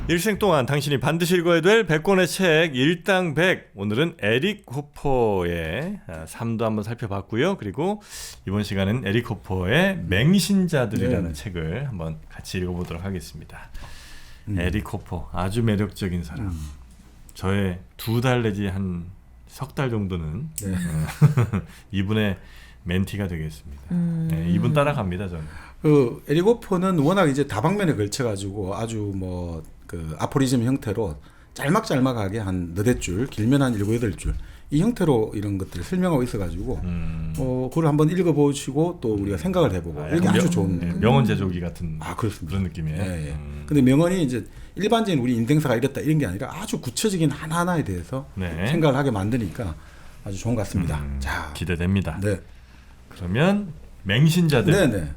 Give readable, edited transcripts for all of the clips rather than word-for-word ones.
일생 동안 당신이 반드시 읽어야 될 100권의 책 일당 100. 오늘은 에릭 호퍼의 삶도 한번 살펴봤고요. 그리고 이번 시간은 에릭 호퍼의 맹신자들이라는 책을 한번 같이 읽어보도록 하겠습니다. 에릭 호퍼 아주 매력적인 사람. 저의 2달 내지 한 석 달 정도는 이분의 멘티가 되겠습니다. 네, 이분 따라갑니다 저는. 그 에릭 호퍼는 워낙 이제 다방면에 걸쳐가지고 아주 그 아포리즘 형태로 짤막짤막하게 한 너댓 줄, 길면 한 7, 8줄 이 형태로 이런 것들을 설명하고 있어가지고 그걸 한번 읽어보시고 또 우리가 생각을 해보고 이게 아주 좋은 명언 제조기 같은 그렇습니다. 그런 느낌이에요. 예, 예. 근데 명언이 이제 일반적인 우리 인생사가 이랬다 이런 게 아니라 아주 구체적인 하나하나에 대해서 생각을 하게 만드니까 아주 좋은 것 같습니다. 자, 기대됩니다. 네. 그러면 맹신자들. 네네.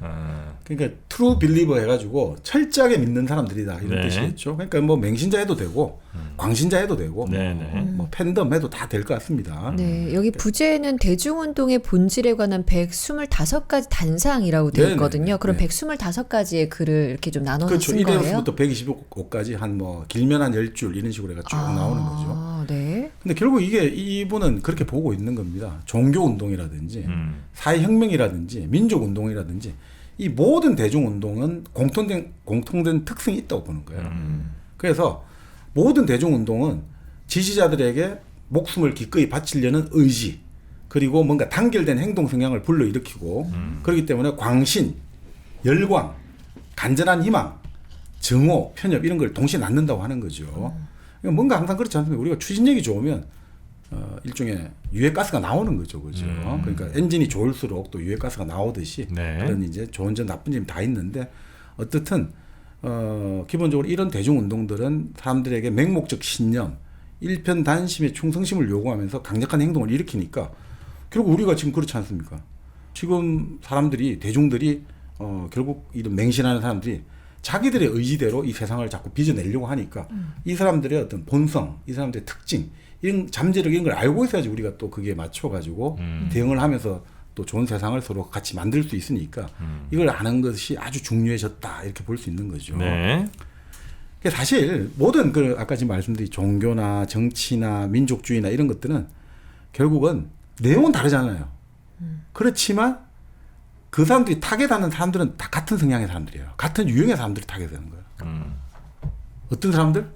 그러니까 트루 빌리버 해가지고 철저하게 믿는 사람들이다 이런 뜻이겠죠. 그러니까 뭐 맹신자 해도 되고 광신자 해도 되고 뭐 팬덤 해도 다 될 것 같습니다. 네, 여기 부제는 대중운동의 본질에 관한 125가지 단상이라고 되어 있거든요. 그럼 125가지의 글을 이렇게 좀 나눠서 그렇죠. 쓴 거예요? 1에서부터 125까지 한 뭐 길면 한 10줄 이런 식으로 해가 쭉 나오는 거죠. 네. 근데 결국 이분은 그렇게 보고 있는 겁니다. 종교운동이라든지 사회혁명이라든지 민족운동이라든지 이 모든 대중운동은 공통된 특성이 있다고 보는 거예요. 그래서 모든 대중운동은 지지자들에게 목숨을 기꺼이 바치려는 의지 그리고 뭔가 단결된 행동 성향을 불러일으키고 그렇기 때문에 광신, 열광, 간절한 희망, 증오, 편협 이런 걸 동시에 낳는다고 하는 거죠. 그러니까 뭔가 항상 그렇지 않습니까? 우리가 추진력이 좋으면 일종의 유해가스가 나오는 거죠, 그죠? 그러니까 엔진이 좋을수록 또 유해가스가 나오듯이 그런 이제 좋은 점, 나쁜 점이 다 있는데 어떻든 기본적으로 이런 대중운동들은 사람들에게 맹목적 신념, 일편단심의 충성심을 요구하면서 강력한 행동을 일으키니까 결국 우리가 지금 그렇지 않습니까? 지금 대중들이 결국 이런 맹신하는 사람들이 자기들의 의지대로 이 세상을 자꾸 빚어내려고 하니까 이 사람들의 어떤 본성, 이 사람들의 특징, 이런 잠재력 이런 걸 알고 있어야지 우리가 또 그게 맞춰가지고 대응을 하면서 또 좋은 세상을 서로 같이 만들 수 있으니까 이걸 아는 것이 아주 중요해졌다 이렇게 볼 수 있는 거죠. 네. 사실 모든 아까 지금 말씀드린 종교나 정치나 민족주의나 이런 것들은 결국은 내용은 다르잖아요. 그렇지만 그 사람들이 타겟하는 사람들은 다 같은 성향의 사람들이에요. 같은 유형의 사람들이 타겟하는 거예요. 어떤 사람들?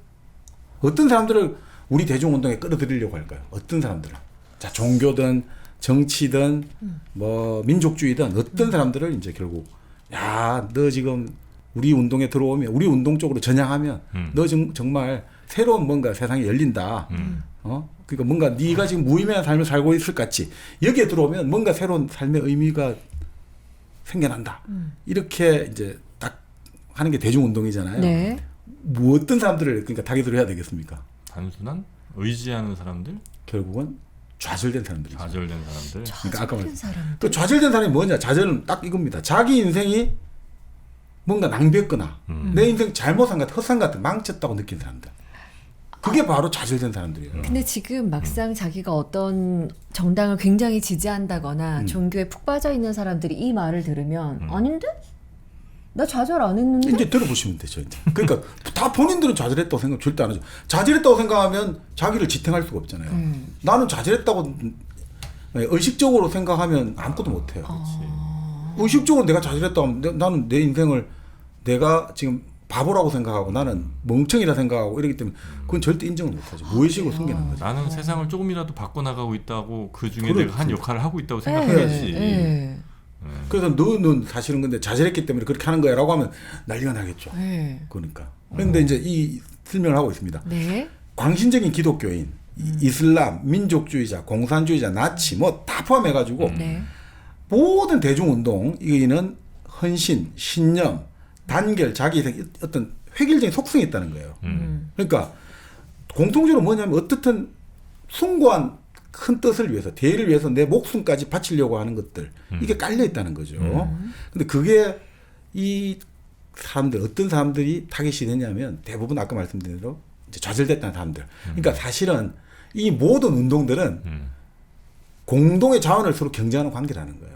어떤 사람들을 우리 대중운동에 끌어들이려고 할까요? 어떤 사람들을? 자, 종교든 정치든 뭐 민족주의든 어떤 사람들을 이제 결국 너 지금 우리 운동에 들어오면 우리 운동 쪽으로 전향하면 너 정말 새로운 뭔가 세상이 열린다. 그러니까 뭔가 네가 지금 무의미한 삶을 살고 있을 것 같지. 여기에 들어오면 뭔가 새로운 삶의 의미가 생겨난다. 이렇게 이제 딱 하는 게 대중운동이잖아요. 네. 뭐 어떤 사람들을 그러니까 타깃으로 해야 되겠습니까? 단순한 의지하는 사람들? 결국은 좌절된 사람들이죠. 좌절된 사람들. 그러니까 아까 말씀. 사람들. 그 좌절된 사람이 뭐냐? 좌절은 딱 이겁니다. 자기 인생이 뭔가 낭비했거나 내 인생 잘못 산 것 같은 헛산 같은 망쳤다고 느낀 사람들. 그게 바로 좌절된 사람들이에요. 근데 지금 막상 자기가 어떤 정당을 굉장히 지지한다거나 종교에 푹 빠져 있는 사람들이 이 말을 들으면 아닌데? 나 좌절 안 했는데? 이제 들어보시면 되죠. 이제. 그러니까 다 본인들은 좌절했다고 생각 절대 안 하죠. 좌절했다고 생각하면 자기를 지탱할 수가 없잖아요. 나는 좌절했다고 의식적으로 생각하면 아무것도 못해요. 의식적으로 내가 좌절했다고 하면 나는 내 인생을 내가 지금 바보라고 생각하고 나는 멍청이라 생각하고 이러기 때문에 그건 절대 인정을 못하죠. 무의식으로 숨기는 거죠. 나는 세상을 조금이라도 바꿔나가고 있고 그 중에 내가 한 역할을 하고 있다고 생각해야지. 그래서 너는 사실은 근데 좌절했기 때문에 그렇게 하는 거야 라고 하면 난리가 나겠죠. 그러니까. 그런데 이제 이 설명을 하고 있습니다. 네. 광신적인 기독교인, 이슬람, 민족주의자, 공산주의자, 나치 뭐 다 포함해가지고 모든 대중운동 이는 헌신, 신념, 단결, 자기의 어떤 획일적인 속성이 있다는 거예요. 그러니까 공통적으로 뭐냐면 어떻든 숭고한 큰 뜻을 위해서 대의를 위해서 내 목숨까지 바치려고 하는 것들 이게 깔려 있다는 거죠. 근데 그게 이 사람들 어떤 사람들이 타깃이 되냐면 대부분 아까 말씀드린 대로 이제 좌절됐다는 사람들. 그러니까 사실은 이 모든 운동들은 공동의 자원을 서로 경쟁하는 관계라는 거예요.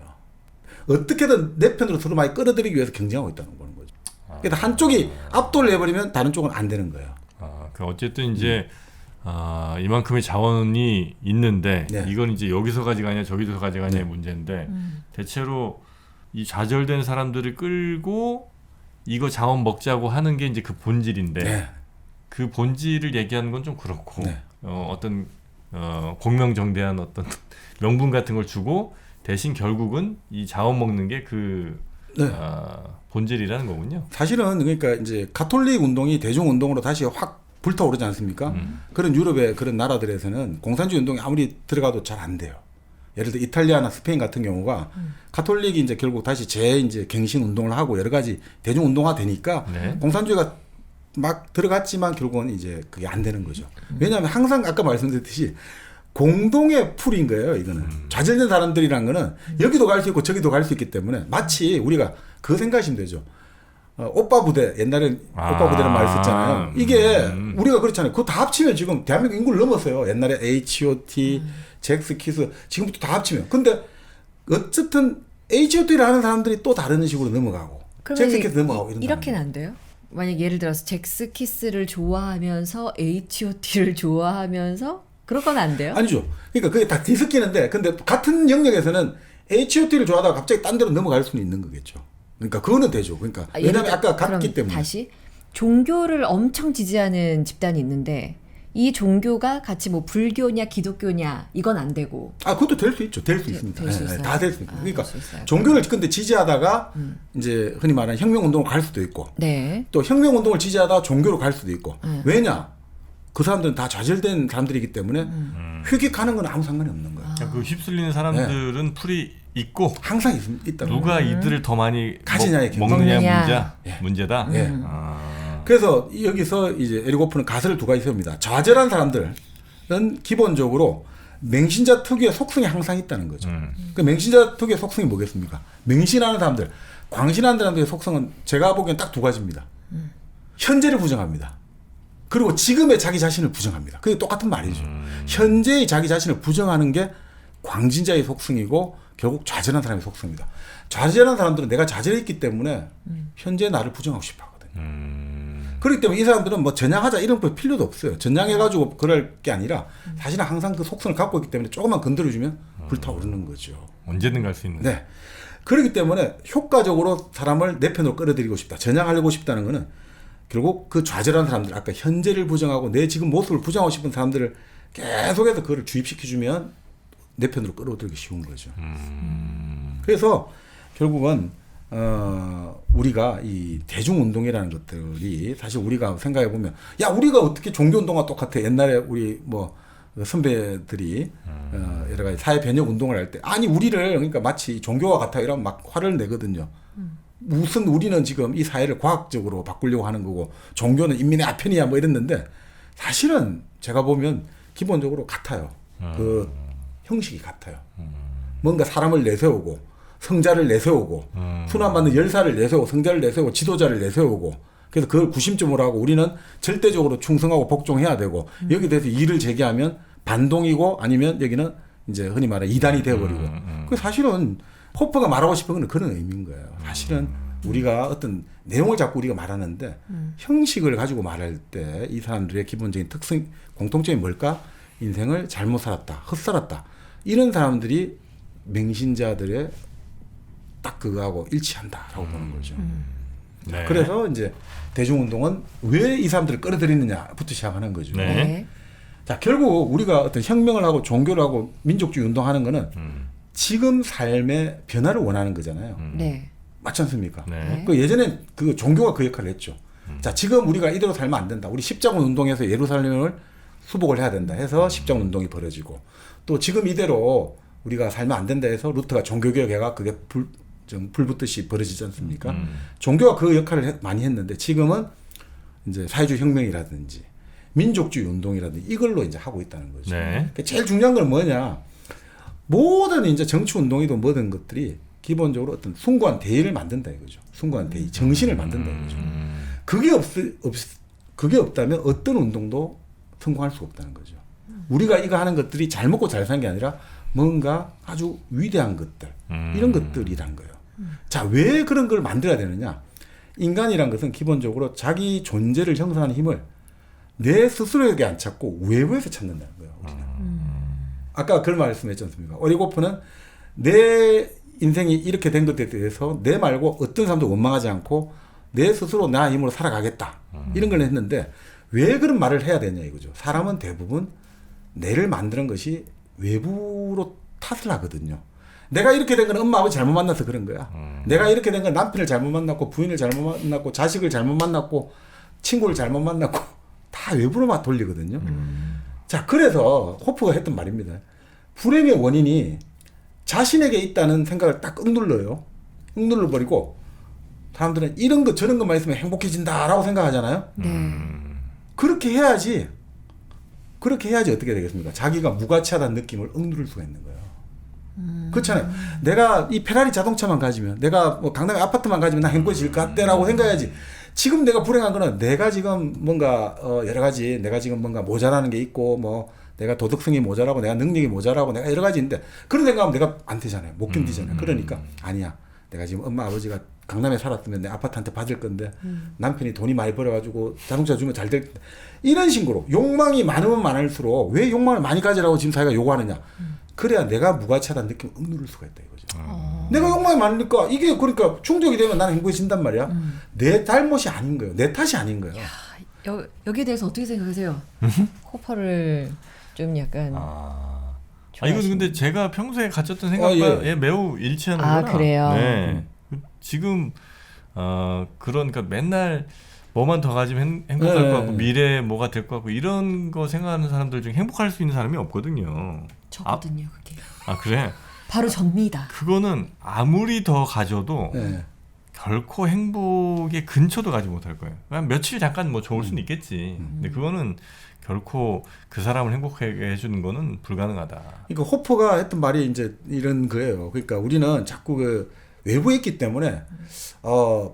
어떻게든 내 편으로 서로 많이 끌어들이기 위해서 경쟁하고 있다는 거죠. 그래서 한쪽이 압도를 해버리면 다른 쪽은 안 되는 거예요. 그 어쨌든 이제 이만큼의 자원이 있는데 네. 이건 이제 여기서 가져가냐 저기서 가져가냐의 문제인데 대체로 이 좌절된 사람들을 끌고 이거 자원 먹자고 하는 게 이제 그 본질인데 네. 그 본질을 얘기하는 건 좀 그렇고 네. 어떤 공명정대한 어떤 명분 같은 걸 주고 대신 결국은 이 자원 먹는 게 그 네. 본질이라는 거군요. 사실은 그러니까 이제 가톨릭 운동이 대중 운동으로 다시 확 불타오르지 않습니까? 그런 유럽의 그런 나라들에서는 공산주의 운동이 아무리 들어가도 잘 안 돼요. 예를 들어 이탈리아나 스페인 같은 경우가 가톨릭이 이제 결국 다시 이제 갱신 운동을 하고 여러 가지 대중 운동화 되니까 네. 공산주의가 막 들어갔지만 결국은 이제 그게 안 되는 거죠. 왜냐하면 항상 아까 말씀드렸듯이 공동의 풀인 거예요. 이거는 좌절된 사람들이란 거는 여기도 갈 수 있고 저기도 갈 수 있기 때문에 마치 우리가 그거 생각하시면 되죠. 오빠 부대 옛날에 오빠 부대라는 말 썼잖아요. 이게 우리가 그렇잖아요. 그거 다 합치면 지금 대한민국 인구를 넘었어요. 옛날에 H.O.T, 잭스, 키스 지금부터 다 합치면. 근데 어쨌든 H.O.T를 하는 사람들이 또 다른 식으로 넘어가고 잭스, 키스 넘어가고 이렇게는 안 돼요? 만약 예를 들어서 잭스 키스를 좋아하면서 H.O.T를 좋아하면서 그런 건 안 돼요? 아니죠. 그러니까 그게 다 뒤섞이는데 근데 같은 영역에서는 H.O.T를 좋아하다가 갑자기 딴 데로 넘어갈 수는 있는 거겠죠. 그러니까 그거는 되죠. 그러니까 왜냐하면 아까 같기 때문에. 다시 종교를 엄청 지지하는 집단이 있는데 이 종교가 같이 뭐 불교냐 기독교냐 이건 안 되고. 그것도 될 수 있죠. 될 수 있습니다. 될 수 있어요. 다 될 수 있습니다. 그러니까 될 수 있어요. 종교를 근데 지지하다가 이제 흔히 말하는 혁명운동을 갈 수도 있고 네. 또 혁명운동을 지지하다가 종교로 갈 수도 있고 왜냐? 그 사람들은 다 좌절된 사람들이기 때문에 회귀하는 건 아무 상관이 없는 거예요. 그 휩쓸리는 사람들은 풀이 있고 항상 있다. 누가 이들을 더 많이 가지냐의 먹느냐 예. 문제다. 예. 그래서 여기서 이제 에릭 호프는 가설을 두 가지 세웁니다. 좌절한 사람들은 기본적으로 맹신자 특유의 속성이 항상 있다는 거죠. 그 맹신자 특유의 속성이 뭐겠습니까? 맹신하는 사람들, 광신하는 사람들의 속성은 제가 보기엔 딱 두 가지입니다. 현재를 부정합니다. 그리고 지금의 자기 자신을 부정합니다. 그게 똑같은 말이죠. 현재의 자기 자신을 부정하는 게 광진자의 속성이고 결국 좌절한 사람의 속성입니다. 좌절한 사람들은 내가 좌절했기 때문에 현재 나를 부정하고 싶어 하거든요. 그렇기 때문에 이 사람들은 뭐 전향하자 이런 거 필요도 없어요. 전향해가지고 그럴 게 아니라 사실은 항상 그 속성을 갖고 있기 때문에 조금만 건드려주면 불타오르는 거죠. 언제든 갈 수 있는. 네. 그렇기 때문에 효과적으로 사람을 내 편으로 끌어들이고 싶다. 전향하려고 싶다는 거는 결국 그 좌절한 사람들, 아까 현재를 부정하고 내 지금 모습을 부정하고 싶은 사람들을 계속해서 그걸 주입시켜주면 내 편으로 끌어들이기 쉬운 거죠. 그래서 결국은 우리가 이 대중운동이라는 것들이 사실 우리가 생각해 보면 야 우리가 어떻게 종교운동과 똑같아. 옛날에 우리 뭐 선배들이 여러 가지 사회 변혁 운동을 할 때 아니 우리를 그러니까 마치 종교와 같아 이런 막 화를 내거든요. 무슨 우리는 지금 이 사회를 과학적으로 바꾸려고 하는 거고 종교는 인민의 아편이야 뭐 이랬는데 사실은 제가 보면 기본적으로 같아요. 그 형식이 같아요. 뭔가 사람을 내세우고 성자를 내세우고 순환받는 열사를 내세우고 성자를 내세우고 지도자를 내세우고 그래서 그걸 구심점으로 하고 우리는 절대적으로 충성하고 복종해야 되고 여기에 대해서 이의를 제기하면 반동이고 아니면 여기는 이제 흔히 말해 이단이 되어버리고 그 사실은 호퍼가 말하고 싶은 건 그런 의미인 거예요. 사실은 우리가 어떤 내용을 자꾸 우리가 말하는데 형식을 가지고 말할 때 이 사람들의 기본적인 특성 공통점이 뭘까? 인생을 잘못 살았다, 헛살았다 이런 사람들이 맹신자들의 딱 그거하고 일치한다라고 보는 거죠. 네. 그래서 이제 대중운동은 왜 이 사람들을 끌어들이느냐부터 시작하는 거죠. 네. 네. 자, 결국 우리가 어떤 혁명을 하고 종교를 하고 민족주의 운동하는 거는 지금 삶의 변화를 원하는 거잖아요. 네. 맞지 않습니까? 네. 그 예전에 그 종교가 그 역할을 했죠. 자, 지금 우리가 이대로 살면 안 된다. 우리 십자군 운동에서 예루살렘을 수복을 해야 된다 해서 십자군 운동이 벌어지고 또 지금 이대로 우리가 살면 안 된다 해서 루터가 종교개혁해가 그게 불붙듯이 벌어지지 않습니까? 종교가 그 역할을 많이 했는데 지금은 이제 사회주의 혁명이라든지 민족주의 운동이라든지 이걸로 이제 하고 있다는 거죠. 네. 그러니까 제일 중요한 건 뭐냐? 모든 이제 정치 운동이든 뭐든 것들이 기본적으로 어떤 숭고한 대의를 만든다 이거죠. 숭고한 대의, 정신을 만든다 이거죠. 그게 없다면 어떤 운동도 성공할 수가 없다는 거죠. 우리가 이거 하는 것들이 잘 먹고 잘 사는 게 아니라 뭔가 아주 위대한 것들 이런 것들이란 거예요. 자, 왜 그런 걸 만들어야 되느냐? 인간이란 것은 기본적으로 자기 존재를 형성하는 힘을 내 스스로에게 안 찾고 외부에서 찾는다는 거예요. 우리는. 아까 그런 말씀했지 않습니까? 에릭 호퍼는 내 인생이 이렇게 된 것에 대해서 내 말고 어떤 사람도 원망하지 않고 내 스스로 나 힘으로 살아가겠다. 이런 걸 했는데 왜 그런 말을 해야 되냐 이거죠. 사람은 대부분 내를 만드는 것이 외부로 탓을 하거든요. 내가 이렇게 된 건 엄마 아버지 잘못 만나서 그런 거야. 내가 이렇게 된 건 남편을 잘못 만났고 부인을 잘못 만났고 자식을 잘못 만났고 친구를 잘못 만났고 다 외부로만 돌리거든요. 자, 그래서 호프가 했던 말입니다. 불행의 원인이 자신에게 있다는 생각을 딱 억눌러요. 억눌러버리고 사람들은 이런 거 저런 것만 있으면 행복해진다라고 생각하잖아요. 네. 그렇게 해야지 어떻게 되겠습니까? 자기가 무가치하다는 느낌을 억누를 수가 있는 거예요. 그렇잖아요. 내가 이 페라리 자동차만 가지면, 내가 뭐 강남에 아파트만 가지면 나 행복해질 것 같다라고 생각해야지. 지금 내가 불행한 거는 내가 지금 뭔가 여러 가지 내가 지금 뭔가 모자라는 게 있고 뭐 내가 도덕성이 모자라고 내가 능력이 모자라고 내가 여러 가지 있는데 그런 생각하면 내가 안 되잖아요. 못 견디잖아요. 그러니까 아니야. 내가 지금 엄마 아버지가 강남에 살았으면 내 아파트한테 받을 건데 남편이 돈이 많이 벌어가지고 자동차 주면 잘 될 이런 식으로 욕망이 많으면 많을수록 왜 욕망을 많이 가지라고 지금 사회가 요구하느냐. 그래야 내가 무가치하다는 느낌을 억누를 수가 있다 이거죠. 내가 욕망이 많으니까 이게 그러니까 충족이 되면 나는 행복해진단 말이야. 내 잘못이 아닌 거예요. 내 탓이 아닌 거예요. 여기에 대해서 어떻게 생각하세요? 호퍼를 좀 약간 이건 근데 제가 평소에 가졌던 생각과 예, 매우 일치하는 거라. 그래요? 네. 지금 그러니까 맨날 뭐만 더 가지면 행복할 것 같고 미래에 뭐가 될 것 같고 이런 거 생각하는 사람들 중에 행복할 수 있는 사람이 없거든요. 저거든요, 그게. 그래? 바로 접니다. 그거는 아무리 더 가져도 결코 행복의 근처도 가지 못할 거예요. 그냥 며칠 잠깐 뭐 좋을 수는 있겠지. 근데 그거는 결코 그 사람을 행복하게 해주는 거는 불가능하다. 그러니까 호퍼가 했던 말이 이제 이런 거예요. 그러니까 우리는 자꾸 그 외부에 있기 때문에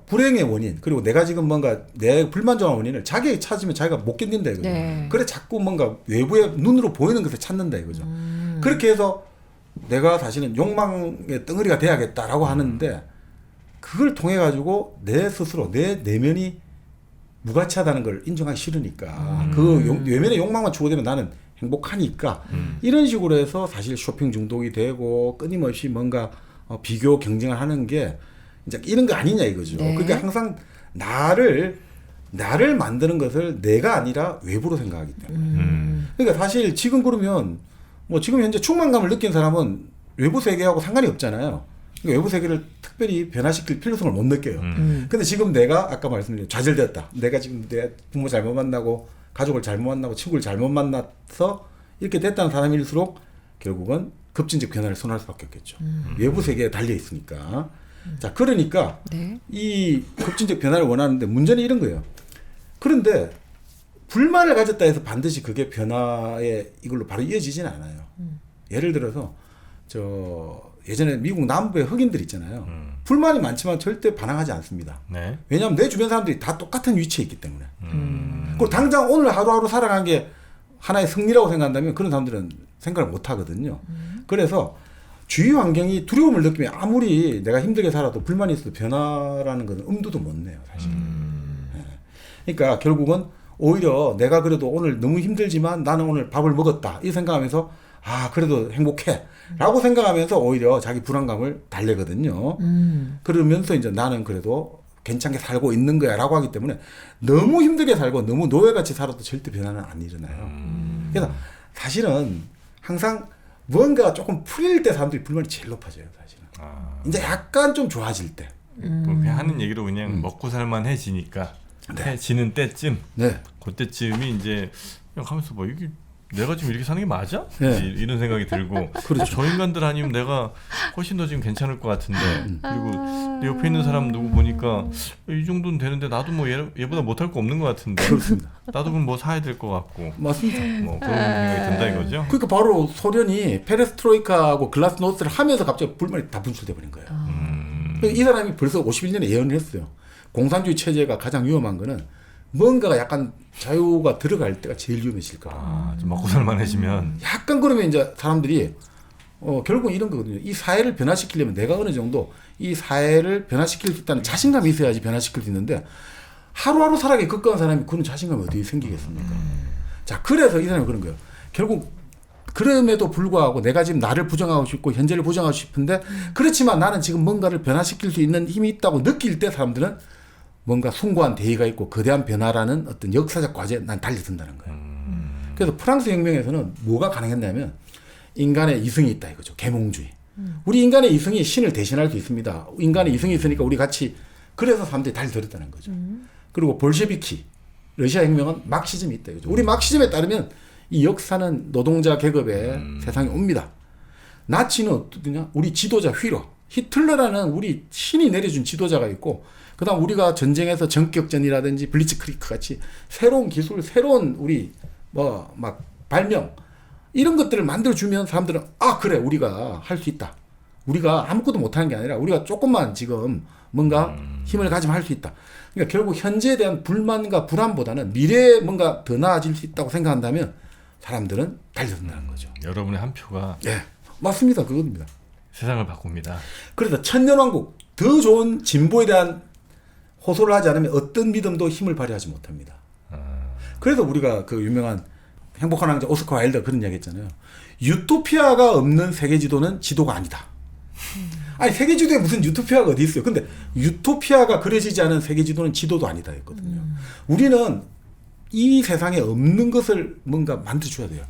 불행의 원인 그리고 내가 지금 뭔가 내 불만족한 원인을 자기에게 찾으면 자기가 못 견딘다 이거죠. 네. 그래 자꾸 뭔가 외부에 눈으로 보이는 것을 찾는다 이거죠. 그렇게 해서 내가 사실은 욕망의 덩어리가 돼야겠다라고 하는데 그걸 통해 가지고 내 스스로 내 내면이 무가치하다는 걸 인정하기 싫으니까 그 외면의 욕망만 추구되면 나는 행복하니까 이런 식으로 해서 사실 쇼핑 중독이 되고 끊임없이 뭔가 비교 경쟁을 하는 게 이제 이런 거 아니냐 이거죠. 네. 그러니까 항상 나를 만드는 것을 내가 아니라 외부로 생각하기 때문에. 그러니까 사실 지금 그러면 뭐 지금 현재 충만감을 느낀 사람은 외부 세계하고 상관이 없잖아요. 그러니까 외부 세계를 특별히 변화시킬 필요성을 못 느껴요. 근데 지금 내가 아까 말씀드린 좌절되었다. 내가 지금 내 부모 잘못 만나고 가족을 잘못 만나고 친구를 잘못 만나서 이렇게 됐다는 사람일수록 결국은 급진적 변화를 선호할 수밖에 없겠죠. 외부 세계에 달려 있으니까. 자, 그러니까 네. 이 급진적 변화를 원하는데 문제는 이런 거예요. 그런데 불만을 가졌다 해서 반드시 그게 변화에 이걸로 바로 이어지지는 않아요. 예를 들어서 예전에 미국 남부의 흑인들 있잖아요. 불만이 많지만 절대 반항하지 않습니다. 네. 왜냐하면 내 주변 사람들이 다 똑같은 위치에 있기 때문에. 그리고 당장 오늘 하루하루 살아가는 게 하나의 승리라고 생각한다면 그런 사람들은 생각을 못 하거든요. 그래서 주위 환경이 두려움을 느끼면 아무리 내가 힘들게 살아도 불만이 있어도 변화라는 건 엄두도 못 내요, 사실. 그러니까 결국은 오히려 내가 그래도 오늘 너무 힘들지만 나는 오늘 밥을 먹었다. 이 생각하면서 그래도 행복해. 라고 생각하면서 오히려 자기 불안감을 달래거든요. 그러면서 이제 나는 그래도 괜찮게 살고 있는 거야 라고 하기 때문에 너무 힘들게 살고 너무 노예같이 살아도 절대 변화는 안 일어나요. 그래서 사실은 항상 뭔가 조금 풀릴 때 사람들이 불만이 제일 높아져요, 사실은. 이제 약간 좀 좋아질 때. 뭐 그냥 하는 얘기로 그냥 먹고 살만해지니까 해지는 때쯤 네. 그때쯤이 이제 그냥 하면서 뭐 이게 내가 지금 이렇게 사는 게 맞아? 네. 이런 생각이 들고 그렇죠. 저 인간들 아니면 내가 훨씬 더 지금 괜찮을 것 같은데 그리고 내 옆에 있는 사람 누구 보니까 이 정도는 되는데 나도 뭐 얘보다 못할 거 없는 것 같은데 그렇습니다. 나도 그럼 뭐 사야 될 것 같고 맞습니다. 뭐 그런 생각이 든다 이거죠. 그러니까 바로 소련이 페레스트로이카하고 글라스노스트를 하면서 갑자기 불만이 다 분출돼 버린 거예요. 이 사람이 벌써 51년에 예언을 했어요. 공산주의 체제가 가장 위험한 거는 뭔가가 약간 자유가 들어갈 때가 제일 위험해질 거라. 좀 먹고 살만해지면 약간 그러면 이제 사람들이 결국은 이런 거거든요. 이 사회를 변화시키려면 내가 어느 정도 이 사회를 변화시킬 수 있다는 자신감이 있어야지 변화시킬 수 있는데 하루하루 살아가기 걱거한 사람이 그런 자신감이 어디 생기겠습니까? 자, 그래서 이 사람이 그런 거예요. 결국 그럼에도 불구하고 내가 지금 나를 부정하고 싶고 현재를 부정하고 싶은데 그렇지만 나는 지금 뭔가를 변화시킬 수 있는 힘이 있다고 느낄 때 사람들은 뭔가 숭고한 대의가 있고 거대한 변화라는 어떤 역사적 과제에 난 달려든다는 거예요. 그래서 프랑스 혁명에서는 뭐가 가능했냐면 인간의 이성이 있다 이거죠. 계몽주의. 우리 인간의 이성이 신을 대신할 수 있습니다. 인간의 이성이 있으니까 우리 같이 그래서 사람들이 달려들었다는 거죠. 그리고 볼셰비키 러시아 혁명은 막시즘이 있다 이거죠. 우리 막시즘에 따르면 이 역사는 노동자 계급의 세상에 옵니다. 나치는 어떠냐? 우리 지도자 휘러, 히틀러라는 우리 신이 내려준 지도자가 있고, 그다음 우리가 전쟁에서 전격전이라든지 블리츠크리크 같이 새로운 기술, 새로운 우리 뭐 막 발명 이런 것들을 만들어주면 사람들은 아 그래 우리가 할 수 있다. 우리가 아무것도 못하는 게 아니라 우리가 조금만 지금 뭔가 힘을 가지면 할 수 있다. 그러니까 결국 현재에 대한 불만과 불안보다는 미래에 뭔가 더 나아질 수 있다고 생각한다면 사람들은 달려든다는 거죠. 여러분의 한 표가 예, 맞습니다. 그겁니다. 세상을 바꿉니다. 그래서 천년왕국 더 좋은 진보에 대한 호소를 하지 않으면 어떤 믿음도 힘을 발휘하지 못합니다. 그래서 우리가 그 유명한 행복한 왕자 오스카 와일드가 그런 이야기 했잖아요. 유토피아가 없는 세계 지도는 지도가 아니다. 아니 세계 지도에 무슨 유토피아가 어디 있어요. 근데 유토피아가 그려지지 않은 세계 지도는 지도도 아니다 했거든요. 우리는 이 세상에 없는 것을 뭔가 만들어줘야 돼요.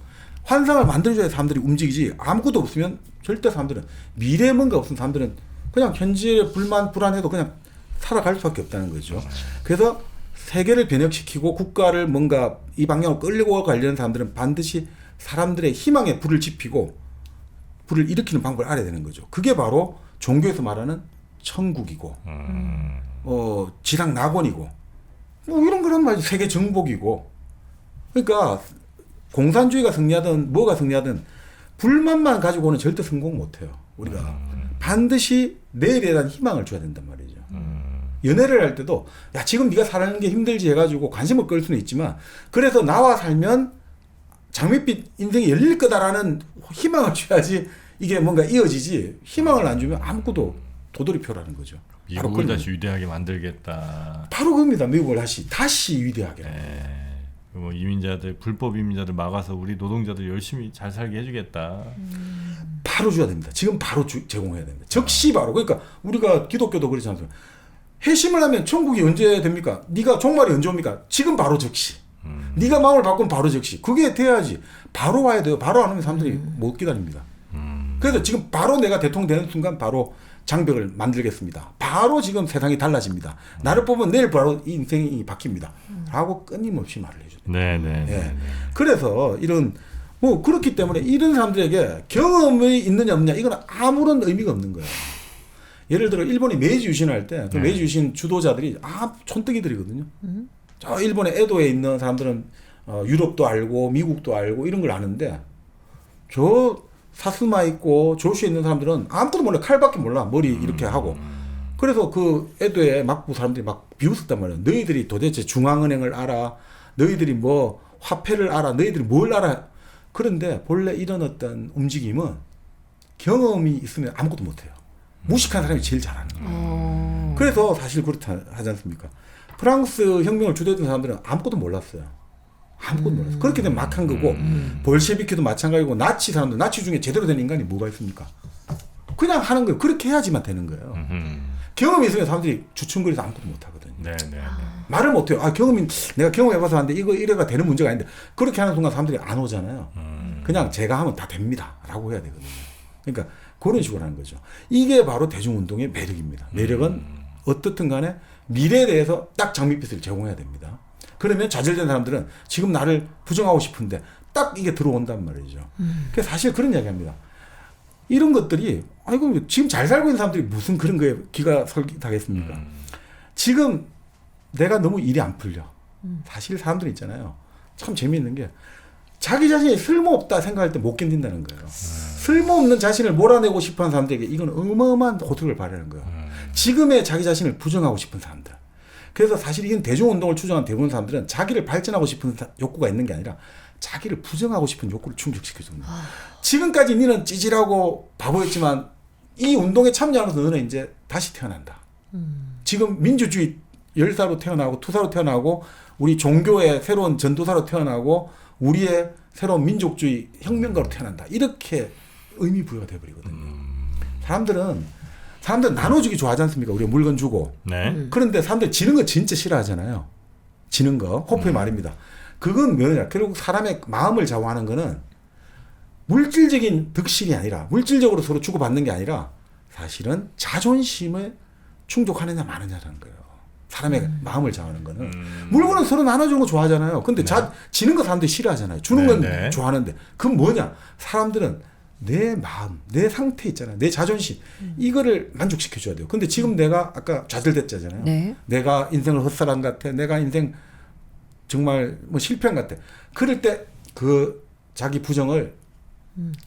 환상을 만들어줘야 사람들이 움직이지 아무것도 없으면 절대 사람들은 미래에 뭔가 없으면 사람들은 그냥 현재에 불안해도 그냥 살아갈 수밖에 없다는 거죠. 그래서 세계를 변혁시키고 국가를 뭔가 이 방향으로 끌고 가려는 사람들은 반드시 사람들의 희망에 불을 지피고 불을 일으키는 방법을 알아야 되는 거죠. 그게 바로 종교에서 말하는 천국이고 지상 낙원이고 뭐 이런 거란 말이죠. 세계 정복이고. 그러니까 공산주의가 승리하든 뭐가 승리하든 불만만 가지고는 절대 성공 못해요. 우리가 반드시 내일에 대한 희망을 줘야 된단 말이죠. 연애를 할 때도 야 지금 네가 사는 게 힘들지 해가지고 관심을 끌 수는 있지만 그래서 나와 살면 장밋빛 인생이 열릴 거다라는 희망을 줘야지 이게 뭔가 이어지지 희망을 안 주면 아무것도 도돌이표라는 거죠. 미국을 다시 위대하게 만들겠다. 바로 그겁니다. 미국을 다시 위대하게. 뭐 이민자들 불법 이민자들 막아서 우리 노동자들 열심히 잘 살게 해주겠다. 바로 줘야 됩니다. 지금 바로 제공해야 됩니다. 즉시 바로. 그러니까 우리가 기독교도 그렇지 않습니까? 회심을 하면 천국이 언제 됩니까? 네가 종말이 언제 옵니까? 지금 바로 즉시. 네가 마음을 바꾸면 바로 즉시. 그게 돼야지. 바로 와야 돼요. 바로 안 오면 사람들이 못 기다립니다. 그래서 지금 바로 내가 대통령 되는 순간 바로 장벽을 만들겠습니다. 바로 지금 세상이 달라집니다. 나를 뽑으면 내일 바로 이 인생이 바뀝니다. 라고 끊임없이 말을 해줘요. 네. 그래서 이런 뭐 그렇기 때문에 이런 사람들에게 경험이 있느냐 없느냐 이건 아무런 의미가 없는 거예요. 예를 들어 일본이 메이지 유신을 할 때 그 메이지 유신 주도자들이 촌뜨기들이거든요. 저 일본의 에도에 있는 사람들은 유럽도 알고 미국도 알고 이런 걸 아는데 저 사스마 있고 조슈에 있는 사람들은 아무것도 몰라. 칼밖에 몰라. 머리 이렇게 하고. 그래서 그 에도의 막부 사람들이 막 비웃었단 말이에요. 너희들이 도대체 중앙은행을 알아. 너희들이 뭐 화폐를 알아. 너희들이 뭘 알아. 그런데 본래 이런 어떤 움직임은 경험이 있으면 아무것도 못해요. 무식한 사람이 제일 잘하는 거예요. 그래서 사실 그렇다 하지 않습니까? 프랑스 혁명을 주도했던 사람들은 아무것도 몰랐어요. 아무것도 몰랐어요. 그렇게 되면 막 한 거고 볼셰비키도 마찬가지고 나치 사람들 나치 중에 제대로 된 인간이 뭐가 있습니까? 그냥 하는 거예요. 그렇게 해야지만 되는 거예요. 경험이 있으면 사람들이 주춤거려서 아무것도 못하거든요. 말을 못해요. 내가 경험해봐서 하는데 이거 이래가 되는 문제가 아닌데 그렇게 하는 순간 사람들이 안 오잖아요. 그냥 제가 하면 다 됩니다 라고 해야 되거든요. 그러니까 그런 식으로 하는 거죠. 이게 바로 대중운동의 매력입니다. 매력은 어떻든 간에 미래에 대해서 딱 장밋빛을 제공해야 됩니다. 그러면 좌절된 사람들은 지금 나를 부정하고 싶은데 딱 이게 들어온단 말이죠. 그래서 사실 그런 이야기 합니다. 이런 것들이 아이고 지금 잘 살고 있는 사람들이 무슨 그런 거에 기가 설깃하겠습니까? 지금 내가 너무 일이 안 풀려. 사실 사람들 있잖아요. 참 재미있는 게 자기 자신이 쓸모없다 생각할 때 못 견딘다는 거예요. 쓸모없는 자신을 몰아내고 싶어하는 사람들에게 이건 어마어마한 고통을 발휘하는 거예요. 지금의 자기 자신을 부정하고 싶은 사람들. 그래서 사실 이건 대중운동을 추정한 대부분 사람들은 자기를 발전하고 싶은 욕구가 있는 게 아니라 자기를 부정하고 싶은 욕구를 충족시켜줍니다. 지금까지 너는 찌질하고 바보였지만 이 운동에 참여하면서 너는 이제 다시 태어난다. 지금 민주주의 열사로 태어나고 투사로 태어나고 우리 종교의 새로운 전도사로 태어나고 우리의 새로운 민족주의 혁명가로 태어난다. 이렇게 의미 부여가 돼버리거든요. 사람들은 나눠주기 좋아하지 않습니까? 우리가 물건 주고. 네. 그런데 사람들이 지는 거 진짜 싫어하잖아요. 지는 거. 호프의 말입니다. 그건 뭐냐. 결국 사람의 마음을 좌우하는 거는 물질적인 득실이 아니라 물질적으로 서로 주고받는 게 아니라 사실은 자존심을 충족하느냐 마느냐라는 거예요. 사람의 마음을 좌우하는 거는. 물건은 서로 나눠주는 거 좋아하잖아요. 근데 지는 거 사람들이 싫어하잖아요. 주는 건 네. 좋아하는데. 그건 뭐냐. 사람들은 내 마음, 내 상태 있잖아요. 내 자존심. 이거를 만족시켜줘야 돼요. 근데 지금 내가 아까 좌절됐잖아요. 네. 내가 인생을 헛살한 것 같아. 내가 인생 정말 뭐 실패한 것 같아. 그럴 때 그 자기 부정을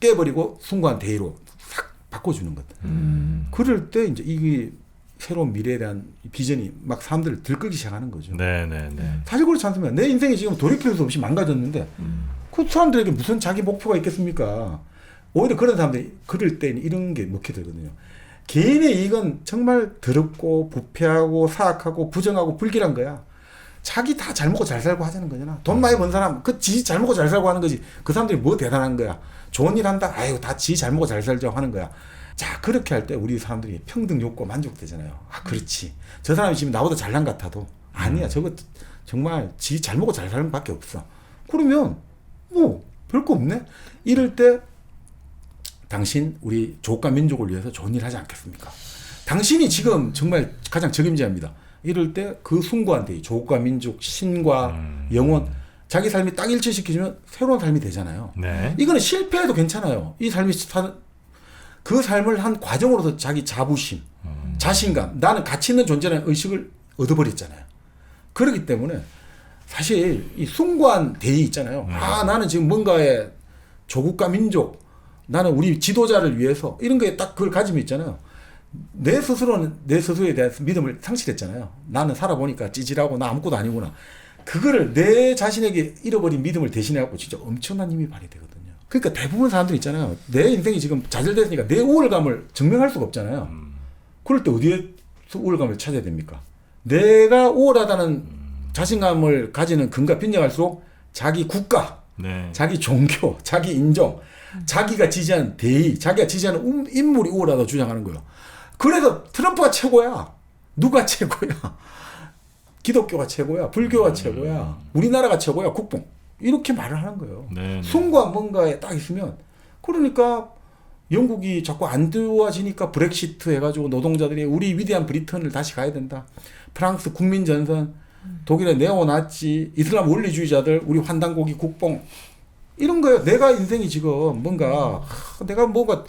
깨버리고 순간 대의로 싹 바꿔주는 것. 그럴 때 이제 이게 새로운 미래에 대한 비전이 막 사람들을 들끓기 시작하는 거죠. 네네네. 사실 그렇지 않습니까? 내 인생이 지금 돌이킬 수 없이 망가졌는데 그 사람들에게 무슨 자기 목표가 있겠습니까? 오히려 그런 사람들이 그럴 때는 이런 게 먹히게 되거든요. 개인의 이익은 정말 더럽고 부패하고 사악하고 부정하고 불길한 거야. 자기 다 잘 먹고 잘 살고 하자는 거잖아. 돈 많이 번 사람 그 지 잘 먹고 잘 살고 하는 거지. 그 사람들이 뭐 대단한 거야. 좋은 일 한다. 아유 다 지 잘 먹고 잘 살자고 하는 거야. 자 그렇게 할 때 우리 사람들이 평등 욕구 만족되잖아요. 아 그렇지. 저 사람이 지금 나보다 잘난 것 같아도 아니야. 저거 정말 지 잘 먹고 잘 사는 밖에 없어. 그러면 뭐 별거 없네. 이럴 때 당신 우리 조국과 민족을 위해서 좋은 일 하지 않겠습니까? 당신이 지금 정말 가장 적임자입니다. 이럴 때 그 숭고한테 조국과 민족, 신과 영혼 자기 삶이 딱 일치시키면 새로운 삶이 되잖아요. 네. 이거는 실패해도 괜찮아요. 이 삶이 그 삶을 한 과정으로서 자기 자부심, 자신감, 나는 가치 있는 존재라는 의식을 얻어버렸잖아요. 그렇기 때문에 사실 이 숭고한 대의 있잖아요. 아 나는 지금 뭔가의 조국과 민족, 나는 우리 지도자를 위해서 이런 거에 딱 그걸 가지고 있잖아요. 내 스스로는 내 스스로에 대해서 믿음을 상실했잖아요. 나는 살아보니까 찌질하고 나 아무것도 아니구나. 그거를 내 자신에게 잃어버린 믿음을 대신해갖고 진짜 엄청난 힘이 발휘되거든요. 그러니까 대부분 사람들 있잖아요. 내 인생이 지금 좌절됐으니까 내 우월감을 증명할 수가 없잖아요. 그럴 때 어디에서 우월감을 찾아야 됩니까? 내가 우월하다는 자신감을 가지는 근거가 빈정할수록 자기 국가, 네. 자기 종교, 자기 인정, 자기가 지지하는 대의, 자기가 지지하는 인물이 우월하다고 주장하는 거예요. 그래서 트럼프가 최고야. 누가 최고야? 기독교가 최고야. 불교가 최고야. 우리나라가 최고야. 국뽕. 이렇게 말을 하는 거예요. 네. 숭고한 뭔가에 딱 있으면 그러니까 영국이 자꾸 안 좋아지니까 브렉시트 해가지고 노동자들이 우리 위대한 브리튼을 다시 가야 된다. 프랑스 국민전선, 독일의 네오나치, 이슬람 원리주의자들, 우리 환단고기 국뽕. 이런 거예요. 내가 인생이 지금 내가 뭔가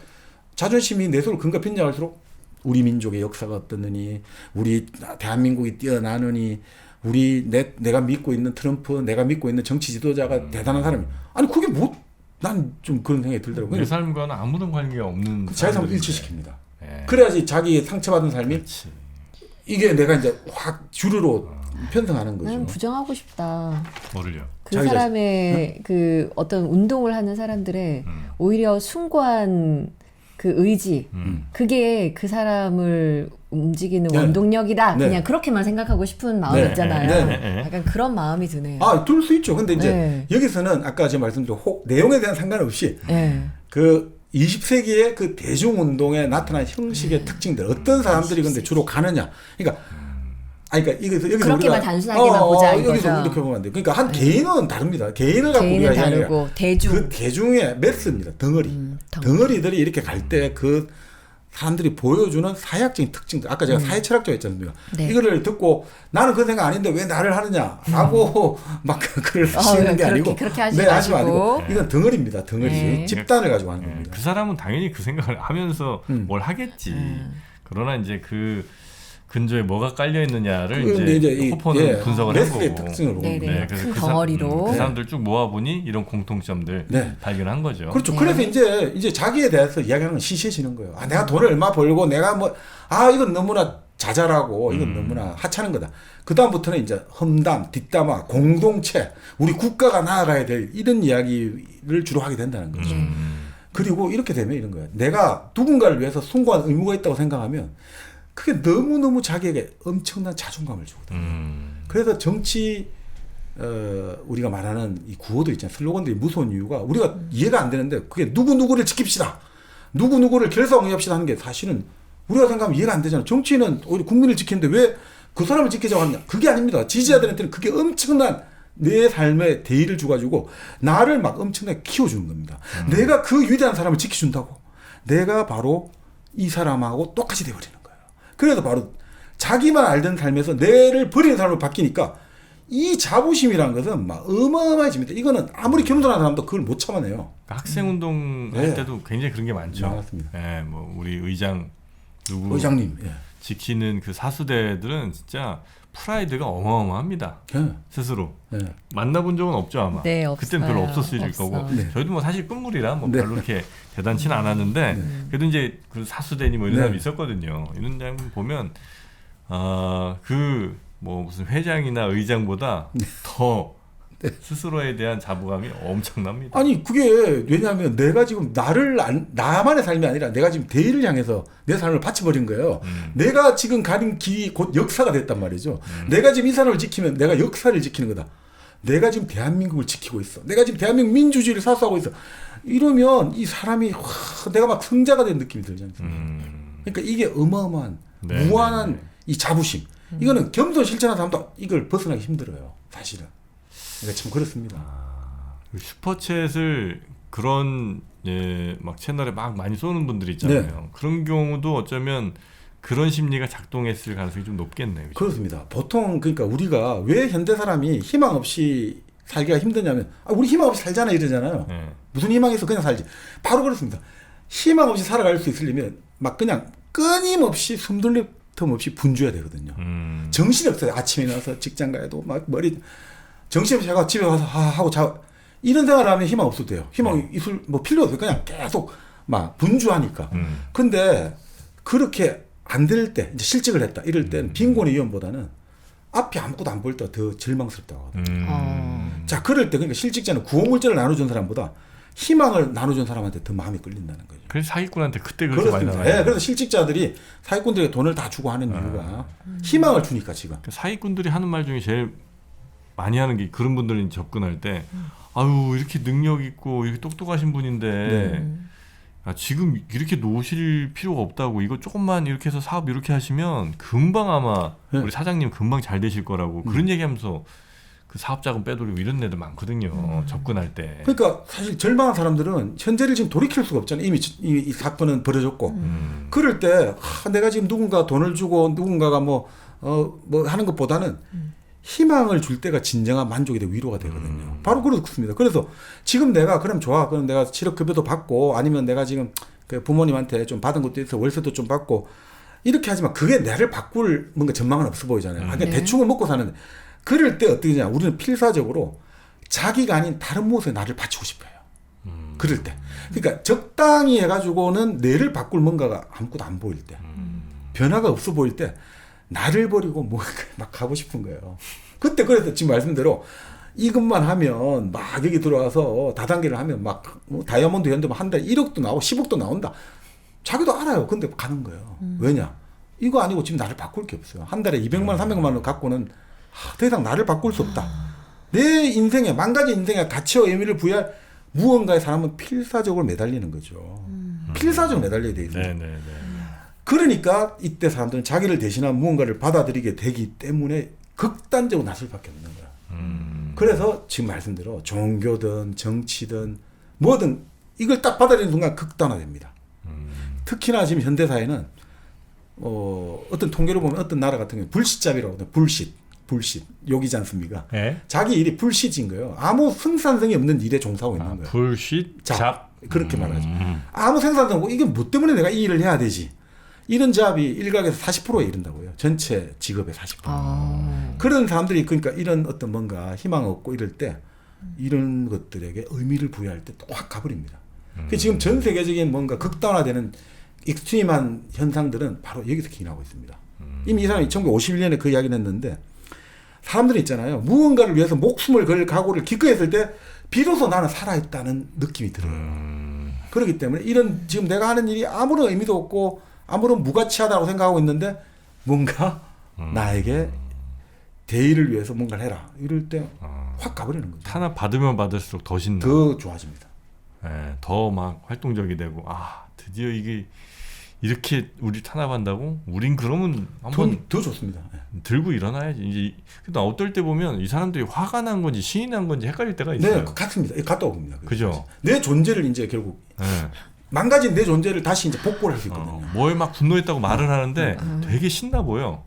자존심이 내 손을 근거 빈정할수록 우리 민족의 역사가 어떻느니, 우리 대한민국이 뛰어나느니, 내가 믿고 있는 트럼프, 내가 믿고 있는 정치 지도자가 대단한 사람이. 아니 그게 뭐? 난 좀 그런 생각이 들더라고요. 내 삶과는 아무런 관계가 없는 자기 삶을 사람들인데. 일치시킵니다. 네. 그래야지 자기 상처받은 삶이 그렇지. 이게 내가 이제 확 주류로 편성하는 거죠. 나는 부정하고 싶다. 뭐를요? 그 자기 사람의 그 어떤 운동을 하는 사람들의 오히려 숭고한 그 의지, 그게 그 사람을 움직이는 네. 원동력이다. 네. 그냥 그렇게만 생각하고 싶은 마음이 네. 있잖아요. 네. 약간 그런 마음이 드네요. 아, 들 수 있죠. 근데 이제 네. 여기서는 아까 제가 말씀드린 내용에 대한 상관없이 네. 그 20세기의 그 대중운동에 나타난 형식의 특징들, 어떤 사람들이 근데 주로 가느냐. 그러니까 그러니까 여기서 그렇게만 단순하게만 보자, 여기서 이거죠. 이렇게 보면 안 돼. 그러니까 한 개인은 다릅니다. 개인을 갖고 개인은 우리가 이야기해야 다르고 대중. 그 대중의 매스입니다. 덩어리. 덩어리들이 이렇게 갈 때 그 사람들이 보여주는 사회학적인 특징들. 아까 제가 사회 철학자 했잖아요. 네. 이거를 듣고 나는 그런 생각 아닌데 왜 나를 하느냐라고 막 글을 쓰시는 게 아니고 그렇게 하지 하지 마시고. 말고 이건 덩어리입니다. 덩어리. 네. 집단을 가지고 하는 겁니다. 그 사람은 당연히 그 생각을 하면서 뭘 하겠지. 그러나 이제 그 근저에 뭐가 깔려 있느냐를 근데 이제 호퍼는 분석을 한 매스의 거고. 특징을 보는 네네. 겁니다. 그래서 큰 그 덩어리로. 그 사람들 쭉 모아보니 이런 공통점들 네. 발견한 거죠. 그렇죠. 네. 그래서 이제 자기에 대해서 이야기하는 건 시시해지는 거예요. 아, 내가 돈을 얼마 벌고 내가 이건 너무나 자잘하고 이건 너무나 하찮은 거다. 그 다음부터는 이제 험담, 뒷담화, 공동체, 우리 국가가 나아가야 될 이런 이야기를 주로 하게 된다는 거죠. 그리고 이렇게 되면 이런 거예요. 내가 누군가를 위해서 숭고한 의무가 있다고 생각하면 그게 너무너무 자기에게 엄청난 자존감을 주거든요. 그래서 정치 우리가 말하는 이 구호도 있잖아요. 슬로건들이 무서운 이유가 우리가 이해가 안 되는데 그게 누구누구를 지킵시다. 누구누구를 결사응합시다 하는 게 사실은 우리가 생각하면 이해가 안 되잖아요. 정치인은 오히려 국민을 지키는데 왜 그 사람을 지키자고 하느냐. 그게 아닙니다. 지지자들한테는 그게 엄청난 내 삶에 대의를 주가지고 나를 막 엄청나게 키워주는 겁니다. 내가 그 위대한 사람을 지켜준다고. 내가 바로 이 사람하고 똑같이 돼버리는 거예요. 그래서 바로 자기만 알던 삶에서 내를 버리는 사람으로 바뀌니까 이 자부심이라는 것은 막 어마어마해집니다. 이거는 아무리 겸손한 사람도 그걸 못 참아내요. 학생운동 할 때도 굉장히 그런 게 많죠. 맞습니다. 예, 뭐 우리 의장 누구 의장님. 예. 지키는 그 사수대들은 진짜 프라이드가 어마어마합니다. 예. 스스로. 예. 만나본 적은 없죠 아마. 네, 그때는 별로 없었을 없어. 거고. 네. 저희도 뭐 사실 끝물이라 뭐 네. 별로 이렇게 대단치는 않았는데 그래도 이제 그 사수대니 뭐 이런 네. 사람이 있었거든요. 이런 사람 보면 그 뭐 무슨 회장이나 의장보다 더 스스로에 대한 자부감이 엄청납니다. 아니 그게 왜냐하면 내가 지금 나만의 삶이 아니라 내가 지금 대의를 향해서 내 삶을 바쳐버린 거예요. 내가 지금 가는 길이 곧 역사가 됐단 말이죠. 내가 지금 이 사람을 지키면 내가 역사를 지키는 거다. 내가 지금 대한민국을 지키고 있어. 내가 지금 대한민국 민주주의를 사수하고 있어. 이러면 이 사람이 내가 막 성자가 된 느낌이 들지 않습니까? 그러니까 이게 어마어마한 네, 무한한 네. 이 자부심. 이거는 겸손 실천하는 사람도 이걸 벗어나기 힘들어요. 사실은. 그러니까 참 그렇습니다. 슈퍼챗을 그런 막 채널에 막 많이 쏘는 분들이 있잖아요. 네. 그런 경우도 어쩌면 그런 심리가 작동했을 가능성이 좀 높겠네요. 그죠? 그렇습니다. 보통 그러니까 우리가 왜 현대 사람이 희망 없이 살기가 힘드냐면 우리 희망 없이 살잖아 이러잖아요. 네. 무슨 희망이 있어 그냥 살지. 바로 그렇습니다. 희망 없이 살아갈 수 있으려면 막 그냥 끊임없이 숨돌릴 틈 없이 분주해야 되거든요. 정신이 없어요. 아침에 일어나서 직장 가야도 막 머리 정신없이 제가 집에 와서 하고 이런 생활을 하면 희망 없어도 돼요. 희망이 있을 뭐 필요 없어요. 그냥 계속 막 분주하니까. 근데 그렇게 안 될 때 이제 실직을 했다 이럴 때는 빈곤의 위험보다는 앞이 아무것도 안 보일 때가 더 절망스럽다고 하거든요. 자 그럴 때 그러니까 실직자는 구호물자를 나눠준 사람보다 희망을 나눠준 사람한테 더 마음이 끌린다는 거죠. 그래서 사기꾼한테 그때 그렇게 많이 그렇습니다. 나와요. 예, 그래서 실직자들이 사기꾼들에게 돈을 다 주고 하는 이유가 희망을 주니까 지금. 그 사기꾼들이 하는 말 중에 제일 많이 하는 게 그런 분들이 접근할 때 아유 이렇게 능력 있고 이렇게 똑똑하신 분인데 지금 이렇게 놓으실 필요가 없다고 이거 조금만 이렇게 해서 사업 이렇게 하시면 금방 아마 네. 우리 사장님 금방 잘 되실 거라고 그런 얘기하면서 그 사업 자금 빼돌리고 이런 애들 많거든요. 접근할 때. 그러니까 사실 절망한 사람들은 현재를 지금 돌이킬 수가 없잖아요. 이미 이 사건은 벌어졌고. 그럴 때 내가 지금 누군가 돈을 주고 누군가가 뭐 하는 것보다는 희망을 줄 때가 진정한 만족이 되고 위로가 되거든요. 바로 그렇습니다. 그래서 지금 내가 그럼 좋아. 그럼 내가 실업급여도 받고 아니면 내가 지금 그 부모님한테 좀 받은 것도 있어 월세도 좀 받고 이렇게 하지만 그게 나를 바꿀 뭔가 전망은 없어 보이잖아요. 그러니까 네. 대충은 먹고 사는데 그럴 때 어떻게 되냐. 우리는 필사적으로 자기가 아닌 다른 무엇에 나를 바치고 싶어요. 그럴 때. 그러니까 적당히 해가지고는 내를 바꿀 뭔가가 아무것도 안 보일 때. 변화가 없어 보일 때 나를 버리고 뭐 막 가고 싶은 거예요. 그때 그래서 지금 말씀대로 이것만 하면 막 여기 들어와서 다단계를 하면 막뭐 다이아몬드 현대면 한 달에 1억도 나오고 10억도 나온다. 자기도 알아요. 근데 가는 거예요. 왜냐? 이거 아니고 지금 나를 바꿀 게 없어요. 한 달에 200만 원, 300만 원 갖고는 더 이상 나를 바꿀 수 없다. 내 인생에 망가진 인생에 가치와 의미를 부여할 무언가의 사람은 필사적으로 매달리는 거죠. 필사적으로 매달려야 돼 있습니다. 네네네. 그러니까 이때 사람들은 자기를 대신한 무언가를 받아들이게 되기 때문에 극단적으로 나설 수밖에 없는 거야. 그래서 지금 말씀대로 종교든 정치든 뭐든 이걸 딱 받아들이는 순간 극단화됩니다. 특히나 지금 현대사회는 어떤 통계를 보면 어떤 나라 같은 경우는 불시잡이라고 하거든요. 불시 욕이지 않습니까? 네? 자기 일이 불시인 거예요. 아무 생산성이 없는 일에 종사하고 있는 거예요. 불쉿 잡 그렇게 말하죠. 아무 생산도 없고 이게 뭐 때문에 내가 이 일을 해야 되지. 이런 잡이 일각에서 40%에 이른다고요. 전체 직업의 40%. 그런 사람들이 그러니까 이런 어떤 뭔가 희망 없고 이럴 때 이런 것들에게 의미를 부여할 때 확 가버립니다. 지금 전 세계적인 뭔가 극단화되는 익스트림한 현상들은 바로 여기서 기인하고 있습니다. 이미 이 사람이 1951년에 그 이야기를 했는데 사람들이 있잖아요. 무언가를 위해서 목숨을 걸 각오를 기꺼이 했을 때 비로소 나는 살아있다는 느낌이 들어요. 그렇기 때문에 이런 지금 내가 하는 일이 아무런 의미도 없고 아무런 무가치하다고 생각하고 있는데 뭔가 나에게 대의를 위해서 뭔가를 해라. 이럴 때 확 가버리는 거죠. 탄압 받으면 받을수록 더 신나. 더 좋아집니다. 예, 더 막 활동적이 되고 드디어 이게 이렇게 우리 탄압한다고? 우린 그러면 한번 더 좋습니다. 들고 일어나야지. 이제 근데 어떨 때 보면 이 사람들이 화가 난 건지 신이 난 건지 헷갈릴 때가 있어요. 네, 같습니다. 갔다 옵니다. 그죠? 내 존재를 이제 결국 예. 망가진 내 존재를 다시 이제 복구를 할 수 있거든요. 뭐에 막 분노했다고 말을 하는데 되게 신나 보여.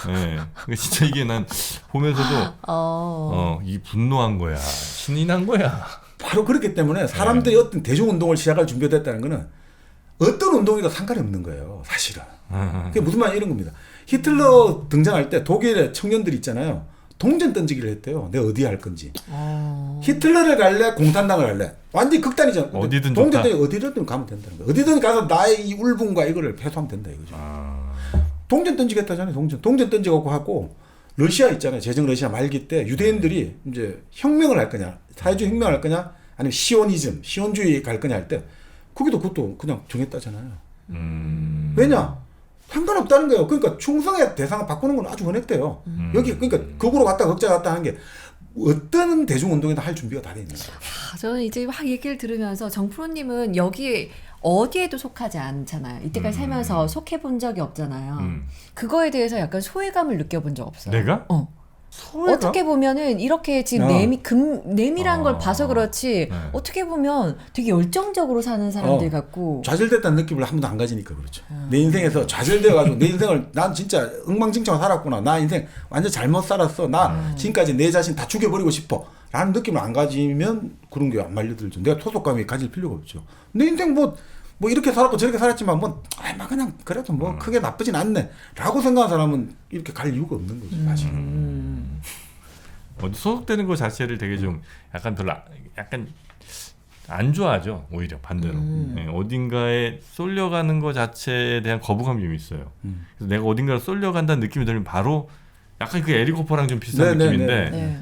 예. 그러니까 진짜 이게 난 보면서도 이 분노한 거야. 신이 난 거야. 바로 그렇기 때문에 사람들이 어떤 대중운동을 시작할 준비가 됐다는 거는 어떤 운동이도 상관이 없는 거예요. 사실은. 그게 무슨 말이냐 이런 겁니다. 히틀러 등장할 때 독일의 청년들이 있잖아요. 동전 던지기를 했대요. 내가 어디에 할 건지. 히틀러를 갈래? 공산당을 갈래? 완전히 극단이잖아. 어디든 동전 좋다. 어디든 가면 된다는 거예요. 어디든 가서 나의 이 울분과 이거를 해소하면 된다 이거죠. 동전 던지겠다잖아요. 동전 던지고 하고 러시아 있잖아요. 제정 러시아 말기 때 유대인들이 이제 혁명을 할 거냐, 사회주의 혁명을 할 거냐, 아니면 시온주의 갈 거냐 할 때 거기도 그것도 그냥 정했다잖아요. 왜냐? 상관없다는 거예요. 그러니까 충성의 대상을 바꾸는 건 아주 원했대요. 여기 그러니까 극으로 갔다 극자 갔다 하는 게 어떤 대중운동에도 할 준비가 다 돼 있는 거예요. 저는 이제 막 얘기를 들으면서 정프로님은 여기 어디에도 속하지 않잖아요. 이때까지 살면서 속해 본 적이 없잖아요. 그거에 대해서 약간 소외감을 느껴본 적 없어요. 내가? 소외감? 어떻게 보면은 이렇게 지금 내밀한 걸 봐서 그렇지 어떻게 보면 되게 열정적으로 사는 사람들 같고 좌절됐다는 느낌을 한 번도 안 가지니까 그렇죠. 내 인생에서 좌절되어가지고 내 인생을 난 진짜 엉망진창 살았구나. 나 인생 완전 잘못 살았어. 나 지금까지 내 자신 다 죽여버리고 싶어. 라는 느낌을 안 가지면 그런 게 안 말려들죠. 내가 소속감이 가질 필요가 없죠. 내 인생 뭐 이렇게 살았고 저렇게 살았지만 막 그냥 그래도 뭐 크게 나쁘진 않네. 라고 생각하는 사람은 이렇게 갈 이유가 없는 거죠. 사실. 어디 소속되는 것 자체를 되게 좀 약간 별로 약간 안 좋아하죠. 오히려 반대로. 네, 어딘가에 쏠려가는 것 자체에 대한 거부감이 좀 있어요. 그래서 내가 어딘가를 쏠려간다는 느낌이 들면 바로 약간 그 에릭 호퍼랑 좀 비슷한 느낌인데 네.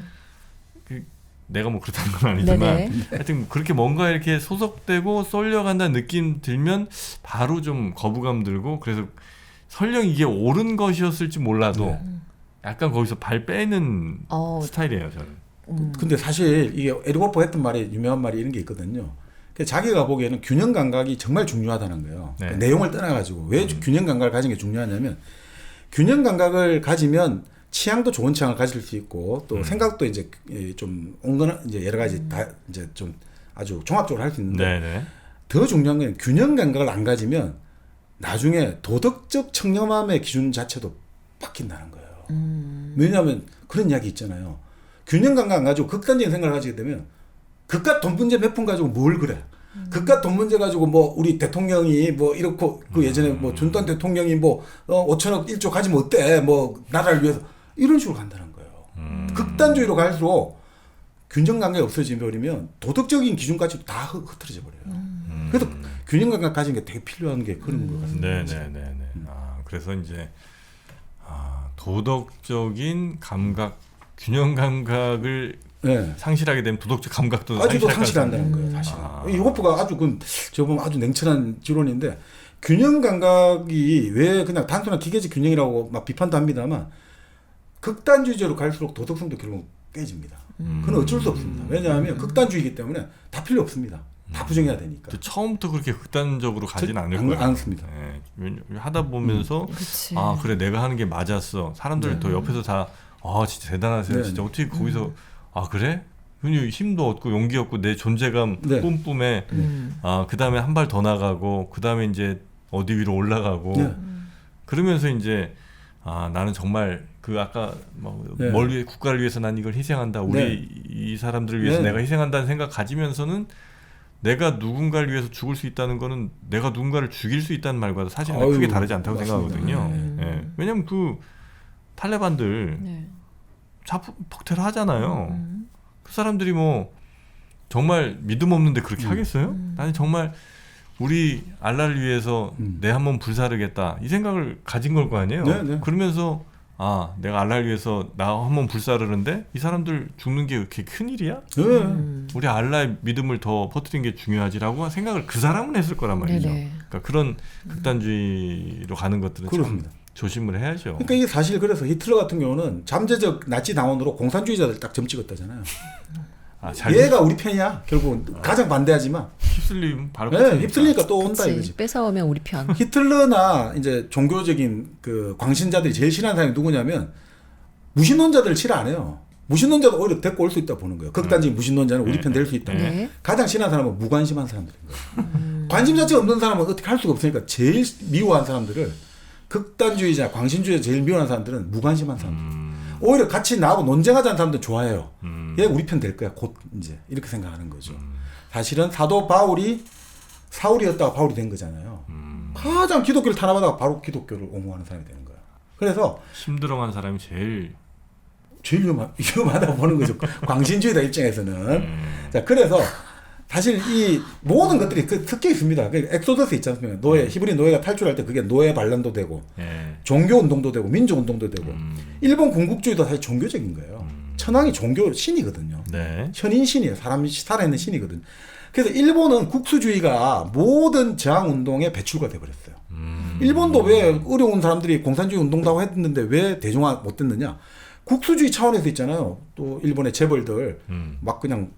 내가 뭐 그렇다는 건 아니지만 네네. 하여튼 그렇게 뭔가 이렇게 소속되고 쏠려간다는 느낌 들면 바로 좀 거부감 들고 그래서 설령 이게 옳은 것이었을지 몰라도 약간 거기서 발 빼는 스타일이에요 저는. 근데 사실 이게 에릭 호퍼 했던 말이 유명한 말이 이런 게 있거든요. 자기가 보기에는 균형 감각이 정말 중요하다는 거예요. 네. 내용을 떠나가지고 왜 균형 감각을 가지는 게 중요하냐면 균형 감각을 가지면 취향도 좋은 취향을 가질 수 있고 또 생각도 이제 좀 온건한 이제 여러 가지 다 이제 좀 아주 종합적으로 할 수 있는데 네네. 더 중요한 건 균형 감각을 안 가지면 나중에 도덕적 청렴함의 기준 자체도 바뀐다는 거예요. 왜냐하면 그런 이야기 있잖아요. 균형 감각 안 가지고 극단적인 생각을 가지게 되면 그깟 돈 문제 몇 푼 가지고 뭘 그래? 그깟 돈 문제 가지고 뭐 우리 대통령이 뭐 이렇고 그 예전에 뭐 준던 대통령이 뭐 5천억 1조 가지면 어때? 뭐 나라를 위해서 이런 식으로 간다는 거예요. 극단주의로 갈수록 균형 감각이 없어져 버리면 도덕적인 기준까지도 다 흐트러져 버려요. 그래서 균형 감각 가진 게 되게 필요한 게 그런 것 같습니다. 네네네. 그래서 이제 도덕적인 감각, 균형 감각을 상실하게 되면 도덕적 감각도 아주도 상실한다는 거예요, 사실. 이 호프가 아주 제가 보면 아주 냉철한 지론인데 균형 감각이 왜 그냥 단순한 기계적 균형이라고 막 비판도 합니다만 극단주의적으로 갈수록 도덕성도 결국 깨집니다. 그건 어쩔 수 없습니다. 왜냐하면 극단주의이기 때문에 다 필요 없습니다. 다 부정해야 되니까. 처음부터 그렇게 극단적으로 가진 않을 거예요. 않습니다. 네. 하다 보면서 그래 내가 하는 게 맞았어. 사람들 또 옆에서 다 진짜 대단하세요. 진짜 어떻게 거기서 그래? 힘도 얻고 용기 얻고 내 존재감 뿜뿜해. 그 다음에 한 발 더 나가고 그 다음에 이제 어디 위로 올라가고 그러면서 이제 나는 정말 그 아까 뭘 위해 국가를 위해서 난 이걸 희생한다. 우리 이 사람들을 위해서 내가 희생한다는 생각 가지면서는 내가 누군가를 위해서 죽을 수 있다는 거는 내가 누군가를 죽일 수 있다는 말과도 사실은 크게 다르지 않다고 생각하거든요. 왜냐면 그 탈레반들 폭태를 하잖아요. 그 사람들이 뭐 정말 믿음 없는데 그렇게 하겠어요? 나는 정말 우리 알라를 위해서 내 한 몸 불사르겠다 이 생각을 가진 걸 거 아니에요. 그러면서 내가 알라를 위해서 나 한 몸 불사르는데 이 사람들 죽는 게 그렇게 큰일이야? 우리 알라의 믿음을 더 퍼뜨리는 게 중요하지라고 생각을 그 사람은 했을 거란 말이죠. 그러니까 그런 극단주의로 가는 것들은 그렇습니다. 조심을 해야죠. 그러니까 이게 사실 그래서 히틀러 같은 경우는 잠재적 나치 당원으로 공산주의자들 딱 점 찍었다잖아요. 얘가 우리 편이야. 결국은 가장 반대하지만 휩쓸리면 바로 네, 휩쓸리니까 또 온다 그치, 이거지. 뺏어오면 우리 편. 히틀러나 이제 종교적인 그 광신자들이 제일 싫어하는 사람이 누구냐면 무신론자들을 싫어 안 해요. 무신론자도 오히려 데리고 올 수 있다 보는 거예요. 극단적인 무신론자는 우리 편 될 수 있다. 네. 가장 싫어하는 사람은 무관심한 사람들인 거예요. 관심 자체가 없는 사람은 어떻게 할 수가 없으니까 제일 미워한 사람들을 극단주의자, 광신주의자 제일 미워하는 사람들은 무관심한 사람들. 오히려 같이 나하고 논쟁하자는 사람들 좋아해요. 얘 우리 편 될 거야. 곧 이제 이렇게 생각하는 거죠. 사실은 사도 바울이 사울이었다가 바울이 된 거잖아요. 가장 기독교를 탄압하다가 바로 기독교를 옹호하는 사람이 되는 거야. 그래서 힘들어간 사람이 제일 위험하다고 보는 거죠. 광신주의자 입장에서는. 자, 그래서 사실 이 모든 것들이 섞여 있습니다. 그 엑소더스 있지 않습니까? 노예, 히브리 노예가 탈출할 때 그게 노예 반란도 되고, 예. 종교 운동도 되고, 민족 운동도 되고, 일본 군국주의도 사실 종교적인 거예요. 천황이 종교 신이거든요. 네. 현인 신이에요. 사람이 살아있는 신이거든요. 그래서 일본은 국수주의가 모든 저항 운동의 배출가 돼버렸어요. 일본도 왜 어려운 사람들이 공산주의 운동도 하고 했는데 왜 대중화 못 됐느냐? 국수주의 차원에서 있잖아요. 또 일본의 재벌들 막 그냥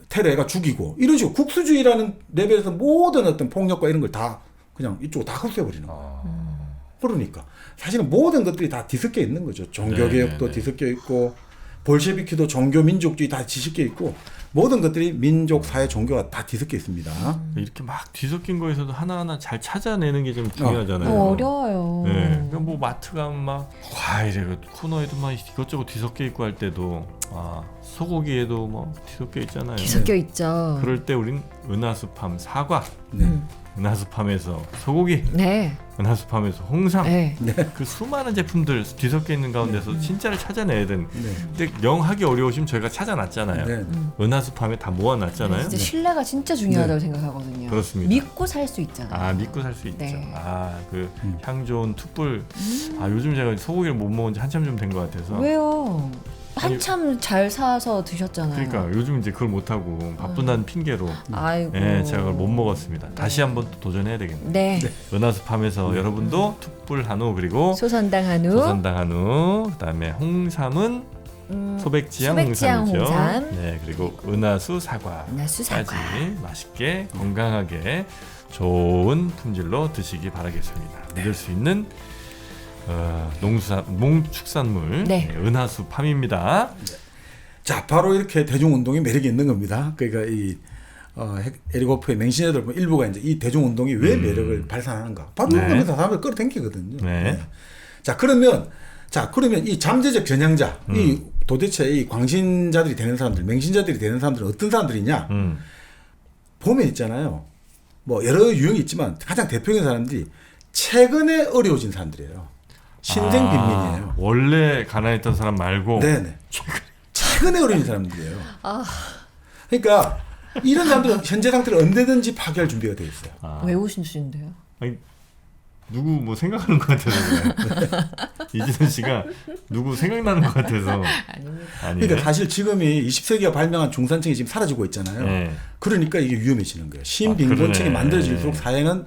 테러해가 죽이고 이런 식으로 국수주의라는 레벨에서 모든 어떤 폭력과 이런 걸 다 그냥 이쪽으로 다 흡수해버리는 거예요. 그러니까 사실은 모든 것들이 다 뒤섞여 있는 거죠. 종교개혁도 네. 뒤섞여 있고 볼셰비키도 종교 민족주의 다 뒤섞여 있고 모든 것들이 민족, 사회, 종교가 다 뒤섞여 있습니다. 이렇게 막 뒤섞인 거에서도 하나하나 잘 찾아내는 게 좀 중요하잖아요. 어려워요. 네. 그러니까 뭐 마트 가면 막 과일에 코너에도 막 이것저것 뒤섞여 있고 할 때도 소고기에도 뭐 뒤섞여 있잖아요. 뒤섞여 있죠. 그럴 때 우린 은하수팜 사과, 네. 은하수팜에서 소고기, 네. 은하수팜에서 홍삼, 네. 그 수많은 제품들 뒤섞여 있는 가운데서 진짜를 찾아내야 되는. 네. 근데 영 하기 어려우시면 저희가 찾아놨잖아요. 네. 은하수팜에 다 모아놨잖아요. 진짜 신뢰가 진짜 중요하다고 생각하거든요. 그렇습니다. 믿고 살 수 있잖아요. 믿고 살 수 있죠. 네. 그 향 좋은 툭불. 요즘 제가 소고기를 못 먹은 지 한참 좀 된 것 같아서. 왜요? 한참 잘 사서 드셨잖아요. 그러니까 요즘 이제 그걸 못 하고 바쁜다는 핑계로 아이고. 제가 그걸 못 먹었습니다. 다시 한번 또 도전해야 되겠네요. 네. 은하수팜에서 여러분도 툭불 한우 그리고 소선당 한우. 소선당 한우 그다음에 홍삼은 소백지향 홍삼이죠. 홍삼. 네, 그리고 은하수 사과까지 은하수 사과. 맛있게 건강하게 좋은 품질로 드시기 바라겠습니다. 믿을 수 있는 농축산물 네. 은하수팜입니다. 자, 바로 이렇게 대중운동이 매력이 있는 겁니다. 그러니까 이 에릭 호프의 맹신자들 일부가 이제 이 대중운동이 왜 매력을 발산하는가? 바로 이런 거면서 사람을 끌어당기거든요. 네. 자, 그러면 이 잠재적 전향자, 이 도대체 이 광신자들이 되는 사람들, 맹신자들이 되는 사람들은 어떤 사람들이냐? 보면 있잖아요. 뭐 여러 유형이 있지만 가장 대표적인 사람들이 최근에 어려워진 사람들이에요. 신생 빈민이에요. 원래 가난했던 사람 말고. 네네. 최근에 어려운 사람들이에요. 그러니까 이런 사람들은 현재 상태를 언제든지 파괴할 준비가 되어 있어요. 외우신데요? 아니, 누구 뭐 생각하는 것 같아서 그래요. 이진원 씨가 누구 생각나는 것 같아서. 아닙니다. 아니에요. 그러니까 사실 지금이 20세기가 발명한 중산층이 지금 사라지고 있잖아요. 네. 그러니까 이게 위험해지는 거예요. 신빈곤층이 그러네. 만들어질수록 사회는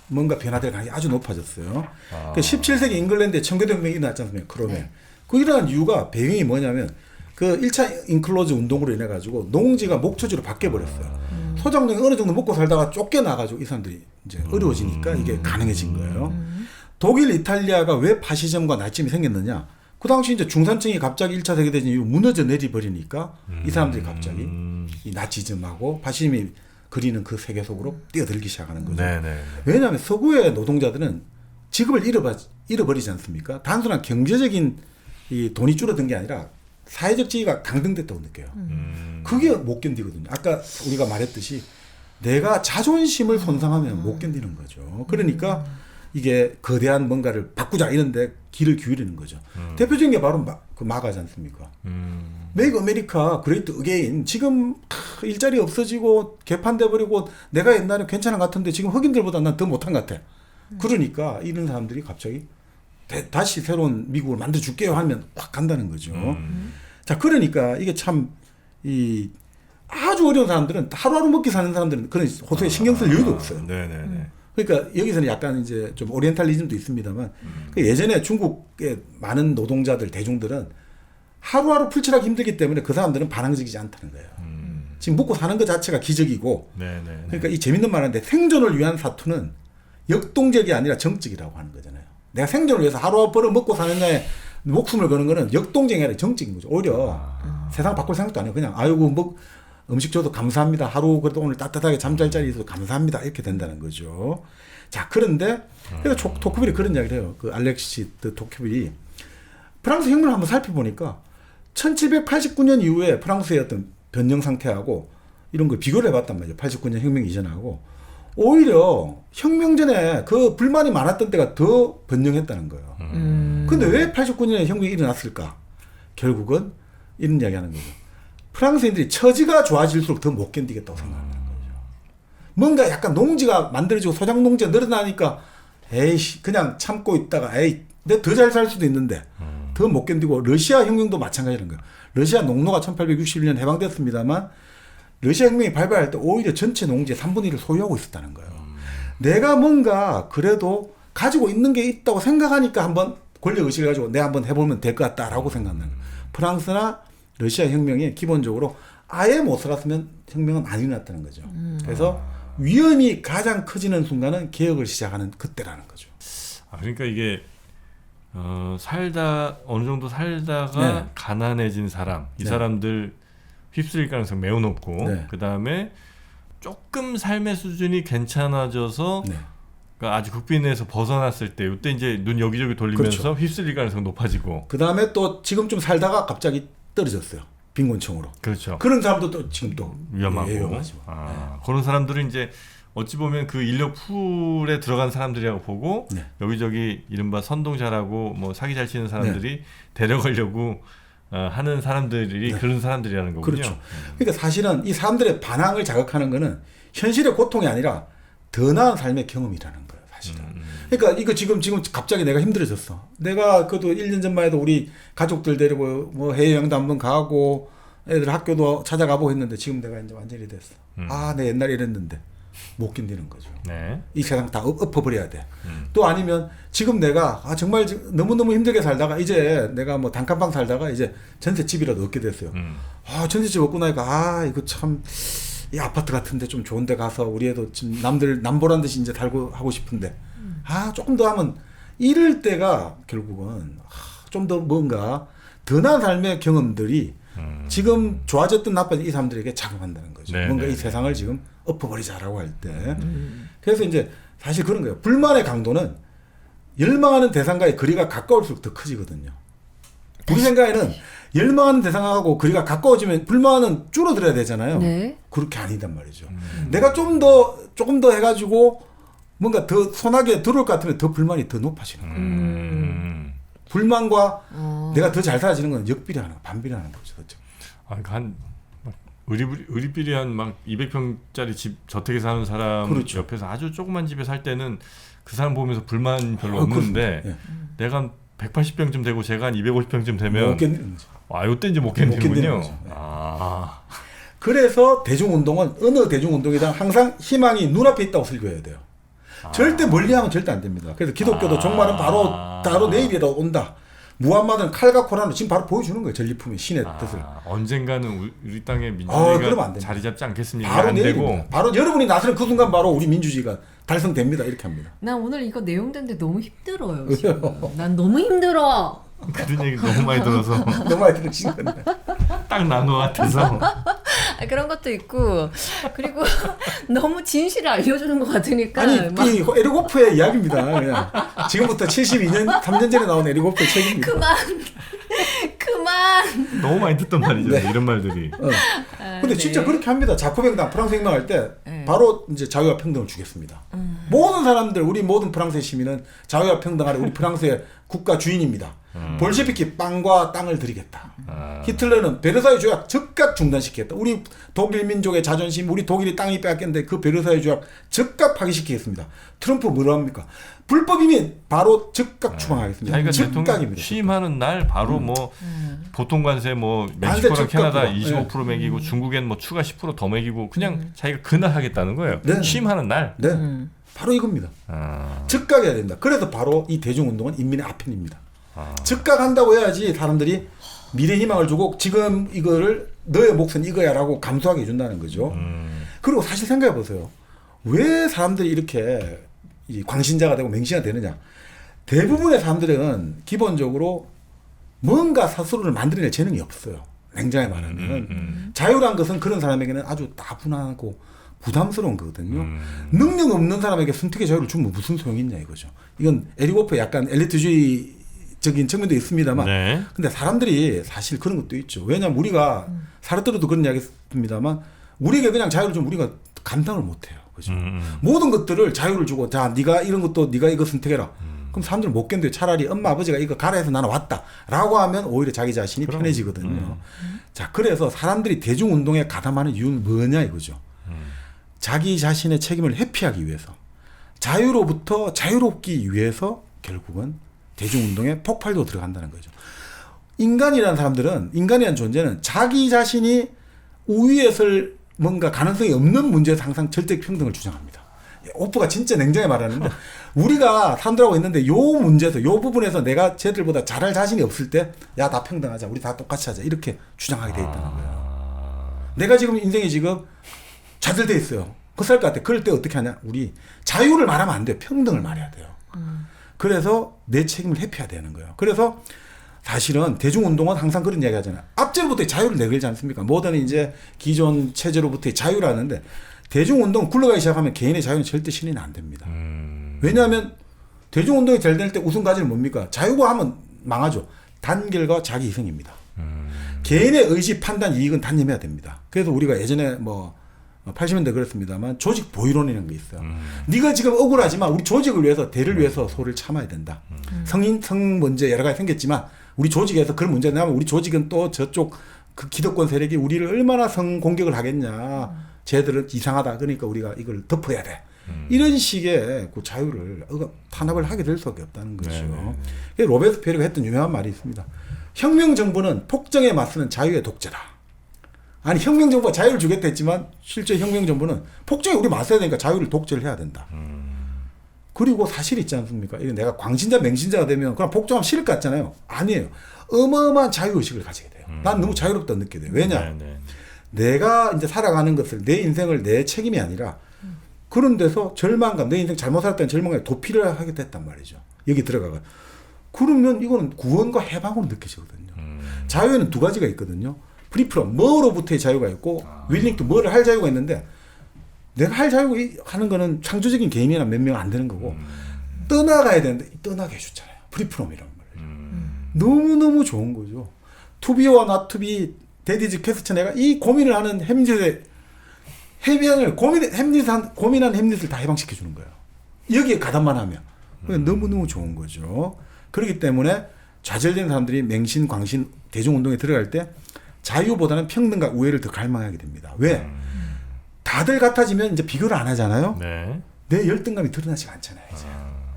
뭔가 변화될 가능성이 아주 높아졌어요. 그러니까 17세기 잉글랜드에 청교도혁명이 일어났지 않습니까? 크롬에. 그 일어난 이유가 배경이 뭐냐면 그 1차 인클로즈 운동으로 인해 가지고 농지가 목초지로 바뀌어 버렸어요. 소작농이 어느 정도 먹고 살다가 쫓겨나가지고 이 사람들이 이제 어려워지니까 이게 가능해진 거예요. 독일, 이탈리아가 왜 파시즘과 나치즘이 생겼느냐? 그 당시 이제 중산층이 갑자기 1차 세계대전 이후 무너져 내리버리니까 이 사람들이 갑자기 이 나치즘하고 파시즘이 그리는 그 세계 속으로 뛰어들기 시작하는 거죠. 네네. 왜냐하면 서구의 노동자들은 직업을 잃어버리지 않습니까? 단순한 경제적인 이 돈이 줄어든 게 아니라 사회적 지위가 강등됐다고 느껴요. 그게 못 견디거든요. 아까 우리가 말했듯이 내가 자존심을 손상하면 못 견디는 거죠. 그러니까 이게 거대한 뭔가를 바꾸자 이런데 길을 기울이는 거죠. 대표적인 게 바로 그 마가지 않습니까? 메이크 아메리카 그레이트 어게인 지금 일자리 없어지고 개판돼 버리고 내가 옛날에 괜찮은 것 같은데 지금 흑인들보다 난 더 못한 것 같아. 그러니까 이런 사람들이 갑자기 다시 새로운 미국을 만들어 줄게요 하면 확 간다는 거죠. 자, 그러니까 이게 참 아주 어려운 사람들은 하루하루 먹기 사는 사람들은 그런 호소에 신경 쓸 여유도 없어요. 네네네. 그러니까 여기서는 약간 이제 좀 오리엔탈리즘도 있습니다만 그 예전에 중국의 많은 노동자들 대중들은 하루하루 풀칠하기 힘들기 때문에 그 사람들은 반항적이지 않다는 거예요. 지금 먹고 사는 것 자체가 기적이고 네네. 그러니까 이 재밌는 말인데 생존을 위한 사투는 역동적이 아니라 정적이라고 하는 거잖아요. 내가 생존을 위해서 하루하루 벌어 먹고 사느냐에 목숨을 거는 거는 역동적이 아니라 정적인 거죠. 오히려 세상 바꿀 생각도 안 해요. 그냥 아이고 뭐 음식 줘도 감사합니다. 하루 그래도 오늘 따뜻하게 잠잘 자리 있어서 감사합니다. 이렇게 된다는 거죠. 자, 그런데 그래서 토크빌이 그런 이야기를 해요. 그 알렉시 토크빌이 프랑스 혁명을 한번 살펴보니까 1789년 이후에 프랑스의 어떤 변형 상태하고 이런 걸 비교를 해봤단 말이에요. 89년 혁명 이전하고 오히려 혁명 전에 그 불만이 많았던 때가 더 변형했다는 거예요. 근데 왜 89년에 혁명이 일어났을까? 결국은 이런 이야기 하는 거죠. 프랑스인들이 처지가 좋아질수록 더 못 견디겠다고 생각하는 거죠. 뭔가 약간 농지가 만들어지고 소작 농지가 늘어나니까 에이씨 그냥 참고 있다가 에이 내가 더 잘 살 수도 있는데 더 못 견디고 러시아 혁명도 마찬가지라는 거예요. 러시아 농노가 1861년 해방됐습니다만 러시아 혁명이 발발할 때 오히려 전체 농지의 3분의 1을 소유하고 있었다는 거예요. 내가 뭔가 그래도 가지고 있는 게 있다고 생각하니까 한번 권력의식을 가지고 내가 한번 해보면 될 것 같다라고 생각하는 거예요. 프랑스나 러시아 혁명이 기본적으로 아예 못 살았으면 혁명은 안 일어났다는 거죠. 그래서 위험이 가장 커지는 순간은 개혁을 시작하는 그때라는 거죠. 그러니까 이게 살다 어느 정도 살다가 네. 가난해진 사람, 이 네. 사람들 휩쓸릴 가능성 매우 높고 네. 그 다음에 조금 삶의 수준이 괜찮아져서 네. 그러니까 아주 국빈에서 벗어났을 때 이때 이제 눈 여기저기 돌리면서 그렇죠. 휩쓸릴 가능성 높아지고 그 다음에 또 지금 좀 살다가 갑자기 떨어졌어요. 빈곤층으로. 그렇죠. 그런 사람도 또 지금 또 위험하고 위험하죠. 그런 사람들은 이제 어찌 보면 그 인력 풀에 들어간 사람들이라고 보고 네. 여기저기 이른바 선동 잘하고 뭐 사기 잘 치는 사람들이 데려가려고 하는 사람들이 네. 그런 사람들이라는 거군요. 그렇죠. 그러니까 사실은 이 사람들의 반항을 자극하는 거는 현실의 고통이 아니라 더 나은 삶의 경험이라는 거예요, 사실은. 그러니까 이거 지금 갑자기 내가 힘들어졌어. 내가 그래도 1년 전만 해도 우리 가족들 데리고 뭐 해외여행도 한번 가고 애들 학교도 찾아가보고 했는데 지금 내가 이제 완전히 됐어. 내 옛날에 이랬는데 못 견디는 거죠. 네. 이 세상 다 엎어버려야 돼. 또 아니면 지금 내가 정말 너무너무 힘들게 살다가 이제 내가 뭐 단칸방 살다가 이제 전셋집이라도 얻게 됐어요. 전셋집 얻고 나니까 이거 참 이 아파트 같은데 좀 좋은 데 가서 우리 애도 지금 남들 남보란 듯이 이제 살고 하고 싶은데 조금 더 하면 이럴 때가 결국은 좀 더 뭔가 더 나은 삶의 경험들이 지금 좋아졌든 나빠진 이 사람들에게 작용한다는 거죠. 네, 뭔가 네, 이 세상을 지금 엎어버리자라고 할 때. 그래서 이제 사실 그런 거예요. 불만의 강도는 열망하는 대상과의 거리가 가까울수록 더 커지거든요. 우리 생각에는 열망하는 대상하고 거리가 가까워지면 불만은 줄어들어야 되잖아요. 네. 그렇게 아니단 말이죠. 내가 조금 더 해가지고 뭔가 더 손하게 들어올 것 같으면 더 불만이 더 높아지는 거예요. 불만과 내가 더 잘 살아지는 건 역비례하는 거, 반비례하는 거죠. 그렇죠? 그러니까 한 의리비리한 막 200평짜리 집 저택에 사는 사람 그렇죠. 옆에서 아주 조그만 집에 살 때는 그 사람 보면서 불만 별로 그렇습니다. 없는데 예. 내가 한 180평쯤 되고 제가 한 250평쯤 되면 못 견디는 거죠. 요때 이제 못 못 견디는 견디는군요. 거죠. 네. 그래서 그래서 대중운동은 어느 대중운동이든 항상 희망이 눈앞에 있다고 설교해야 돼요. 절대 멀리하면 절대 안 됩니다. 그래서 기독교도 종말은 바로 내일이라도 온다. 무함마드는 칼과 코란을 지금 바로 보여주는 거예요. 전리품의 신의 뜻을. 언젠가는 우리 땅에 그러면 안 민주주의가 됩니다. 자리 잡지 않겠습니까? 바로 안 내일입니다. 되고 바로 여러분이 나서는 그 순간 바로 우리 민주주의가 달성됩니다. 이렇게 합니다. 난 오늘 이거 내용 듣는데 너무 힘들어요. 지금. 난 너무 힘들어. 그런 얘기 너무 많이 들어서 너무 많이 들으신 건데. 딱 나눠 같아서 그런 것도 있고 그리고 너무 진실을 알려주는 것 같으니까 아니 막 이 에리고프의 이야기입니다. 그냥 지금부터 72년 3년 전에 나온 에리고프의 책입니다. 그만. 너무 많이 듣던 말이죠. 네. 이런 말들이. 근데 진짜 그렇게 합니다. 자코뱅당 프랑스 혁명할 때 바로 이제 자유와 평등을 주겠습니다. 모든 사람들 우리 모든 프랑스의 시민은 자유와 평등 아래 우리 프랑스의 국가 주인입니다. 볼셰비키 빵과 땅을 드리겠다. 히틀러는 베르사유 조약 즉각 중단시키겠다. 우리 독일 민족의 자존심, 우리 독일이 땅이 빼앗겼는데 그 베르사유 조약 즉각 파기시키겠습니다. 트럼프 뭐라 합니까? 불법이면 바로 즉각 추방하겠습니다. 자기가 대통령 즉각입니다. 취임하는 날 바로 뭐 보통 관세 뭐 관세 멕시코랑 캐나다 즉각 25% 매기고 중국엔 뭐 추가 10% 더 매기고 그냥 자기가 그날 하겠다는 거예요. 네. 취임하는 날. 네. 바로 이겁니다. 즉각해야 된다. 그래서 바로 이 대중운동은 인민의 아편입니다. 즉각한다고 해야지 사람들이 미래 희망을 주고 지금 이거를 너의 몫은 이거야라고 감수하게 해준다는 거죠. 그리고 사실 생각해 보세요. 왜 사람들이 이렇게 이 광신자가 되고 맹신자가 되느냐. 대부분의 사람들은 기본적으로 뭔가 스스로를 만들어낼 재능이 없어요. 냉정하게 말하면. 자유란 것은 그런 사람에게는 아주 다분하고 부담스러운 거거든요. 능력 없는 사람에게 선택의 자유를 주면 무슨 소용이 있냐 이거죠. 이건 에릭 호프의 약간 엘리트주의적인 측면도 있습니다만 네. 근데 사람들이 사실 그런 것도 있죠. 왜냐하면 우리가 사르트르도 그런 이야기 했습니다만 우리에게 그냥 자유를 주면 우리가 감당을 못해요. 그죠? 모든 것들을 자유를 주고 자 네가 이런 것도 네가 이거 선택해라. 그럼 사람들은 못 견뎌요. 차라리 엄마 아버지가 이거 가라 해서 나는 왔다 라고 하면 오히려 자기 자신이 그럼. 편해지거든요. 자 그래서 사람들이 대중운동에 가담하는 이유는 뭐냐 이거죠. 자기 자신의 책임을 회피하기 위해서 자유로부터 자유롭기 위해서 결국은 대중운동에 폭발도 들어간다는 거죠. 인간이라는 사람들은 인간이라는 존재는 자기 자신이 우위에 설 뭔가 가능성이 없는 문제에서 항상 절대 평등을 주장합니다. 오프가 진짜 냉정히 말하는데 우리가 사람들하고 있는데 요 문제에서 요 부분에서 내가 쟤들보다 잘할 자신이 없을 때 야 다 평등하자 우리 다 똑같이 하자 이렇게 주장하게 돼 있다는 거예요. 내가 지금 인생이 지금 좌절돼 있어요. 그럴 것 같아. 그럴 때 어떻게 하냐? 우리 자유를 말하면 안 돼요. 평등을 말해야 돼요. 그래서 내 책임을 회피해야 되는 거예요. 그래서 사실은 대중운동은 항상 그런 이야기 하잖아요. 앞제로부터의 자유를 내걸지 않습니까? 뭐든 이제 기존 체제로부터의 자유라는데 대중운동 굴러가기 시작하면 개인의 자유는 절대 실현이 안 됩니다. 왜냐하면 대중운동이 잘 될 때 우선 가지는 뭡니까? 자유가 하면 망하죠. 단결과 자기 희생입니다. 개인의 의지, 판단, 이익은 단념해야 됩니다. 그래서 우리가 예전에 뭐 80년대 그랬습니다만 조직 보위론이라는 게 있어요. 네가 지금 억울하지만 우리 조직을 위해서 대를 위해서 소를 참아야 된다. 성 문제 여러 가지 생겼지만 우리 조직에서 그런 문제가 나면 우리 조직은 또 저쪽 그 기득권 세력이 우리를 얼마나 성 공격을 하겠냐. 쟤들은 이상하다. 그러니까 우리가 이걸 덮어야 돼. 이런 식의 그 자유를 탄압을 하게 될 수밖에 없다는 거죠. 로베르트 피에르가 했던 유명한 말이 있습니다. 혁명 정부는 폭정에 맞서는 자유의 독재다. 아니 혁명 정부가 자유를 주겠다 했지만 실제 혁명 정부는 폭정에 우리 맞서야 되니까 자유를 독재를 해야 된다. 그리고 사실 있지 않습니까? 이거 내가 광신자 맹신자가 되면 그냥 복종하면 싫을 것 같잖아요. 아니에요. 어마어마한 자유의식을 가지게 돼요. 난 너무 자유롭다 느끼게 돼요. 왜냐? 내가 이제 살아가는 것을 내 인생을 내 책임이 아니라 그런 데서 절망감, 내 인생 잘못 살았다는 절망감에 도피를 하게 됐단 말이죠. 여기 들어가가. 그러면 이거는 구원과 해방으로 느껴지거든요. 자유에는 두 가지가 있거든요. 프리프롬, 뭐로부터의 자유가 있고 윌링 투 뭐를 할 자유가 있는데 내가 할 자유가 하는 거는 창조적인 개인이나 몇 명 안 되는 거고 떠나가야 되는데 떠나게 해줬잖아요. 프리프롬이란 말이죠. 너무너무 좋은 거죠. 투비와 나투비 데디즈 퀘스천애가 이 고민을 하는 햄릿의 해변을 고민한 햄릿을 다 해방시켜주는 거예요. 여기에 가담만 하면 너무너무 좋은 거죠. 그렇기 때문에 좌절된 사람들이 맹신, 광신, 대중운동에 들어갈 때 자유보다는 평등과 우애를 더 갈망하게 됩니다. 왜? 다들 같아지면 이제 비교를 안 하잖아요. 네. 내 열등감이 드러나지 않잖아요. 이제.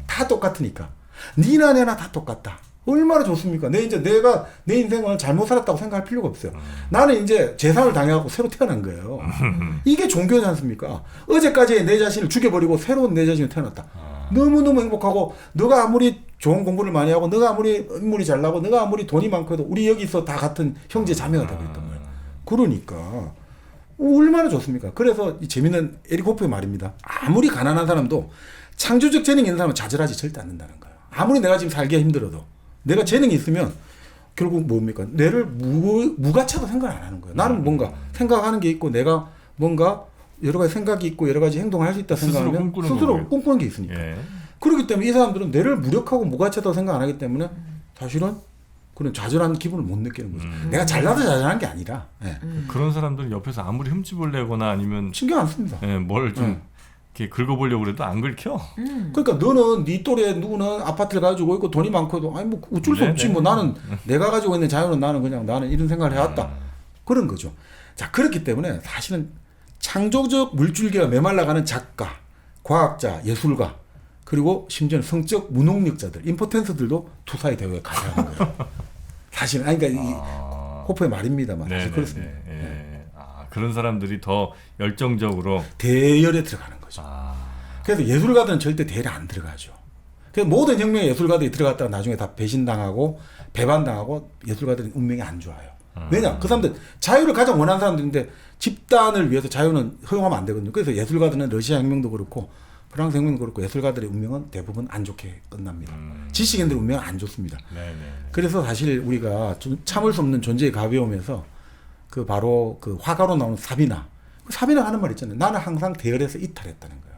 다 똑같으니까. 니나 내나 다 똑같다. 얼마나 좋습니까? 내가 내 인생을 잘못 살았다고 생각할 필요가 없어요. 나는 이제 재산을 당해갖고 새로 태어난 거예요. 이게 종교지 않습니까? 어제까지 내 자신을 죽여버리고 새로운 내 자신을 태어났다. 너무너무 행복하고 너가 아무리 좋은 공부를 많이 하고 너가 아무리 인물이 잘나고 너가 아무리 돈이 많고 해도 우리 여기서 다 같은 형제 자매가 되고 있단 말이에요. 그러니까 얼마나 좋습니까? 그래서 이 재밌는 에릭 호프의 말입니다. 아무리 가난한 사람도 창조적 재능이 있는 사람은 좌절하지 절대 않는다는 거예요. 아무리 내가 지금 살기가 힘들어도 내가 재능이 있으면 결국 뭡니까? 내를 무가치하다 생각을 안 하는 거예요. 나는 뭔가 생각하는 게 있고 내가 뭔가 여러 가지 생각이 있고 여러 가지 행동을 할 수 있다 생각하면 스스로 꿈꾸는 게 있으니까. 예. 그렇기 때문에 이 사람들은 내를 무력하고 무가치하다고 생각 안 하기 때문에 사실은 그런 좌절한 기분을 못 느끼는 거죠. 내가 잘나서 좌절한 게 아니라. 예. 그런 사람들은 옆에서 아무리 흠집을 내거나 아니면 신경 안 씁니다. 예, 뭘 좀 이렇게 긁어보려고 그래도 안 긁혀. 그러니까 너는 네 또래 누구는 아파트를 가지고 있고 돈이 많고도 아니 뭐 어쩔 수 없지 뭐 나는 내가 가지고 있는 자유는 나는 이런 생각을 해왔다. 그런 거죠. 자 그렇기 때문에 사실은 창조적 물줄기가 메말라가는 작가, 과학자, 예술가 그리고 심지어는 성적 무능력자들, 임포텐스들도 투사의 대우에 가야 하는 거예요. 사실은 아니 그러니까 이 호프의 말입니다만 사실 그렇습니다. 그런 사람들이 더 열정적으로 대열에 들어가는 거죠. 그래서 예술가들은 절대 대회를 안 들어가죠. 그래서 모든 혁명 예술가들이 들어갔다가 나중에 다 배신당하고 배반당하고 예술가들은 운명이 안 좋아요. 왜냐? 그 사람들 자유를 가장 원하는 사람들인데 집단을 위해서 자유는 허용하면 안 되거든요. 그래서 예술가들은 러시아 혁명도 그렇고 프랑스 혁명도 그렇고 예술가들의 운명은 대부분 안 좋게 끝납니다. 지식인들의 운명은 안 좋습니다. 네네. 그래서 사실 우리가 좀 참을 수 없는 존재의 가벼움에서 그 바로 그 화가로 나오는 사비나. 사비나 하는 말 있잖아요. 나는 항상 대열에서 이탈했다는 거예요.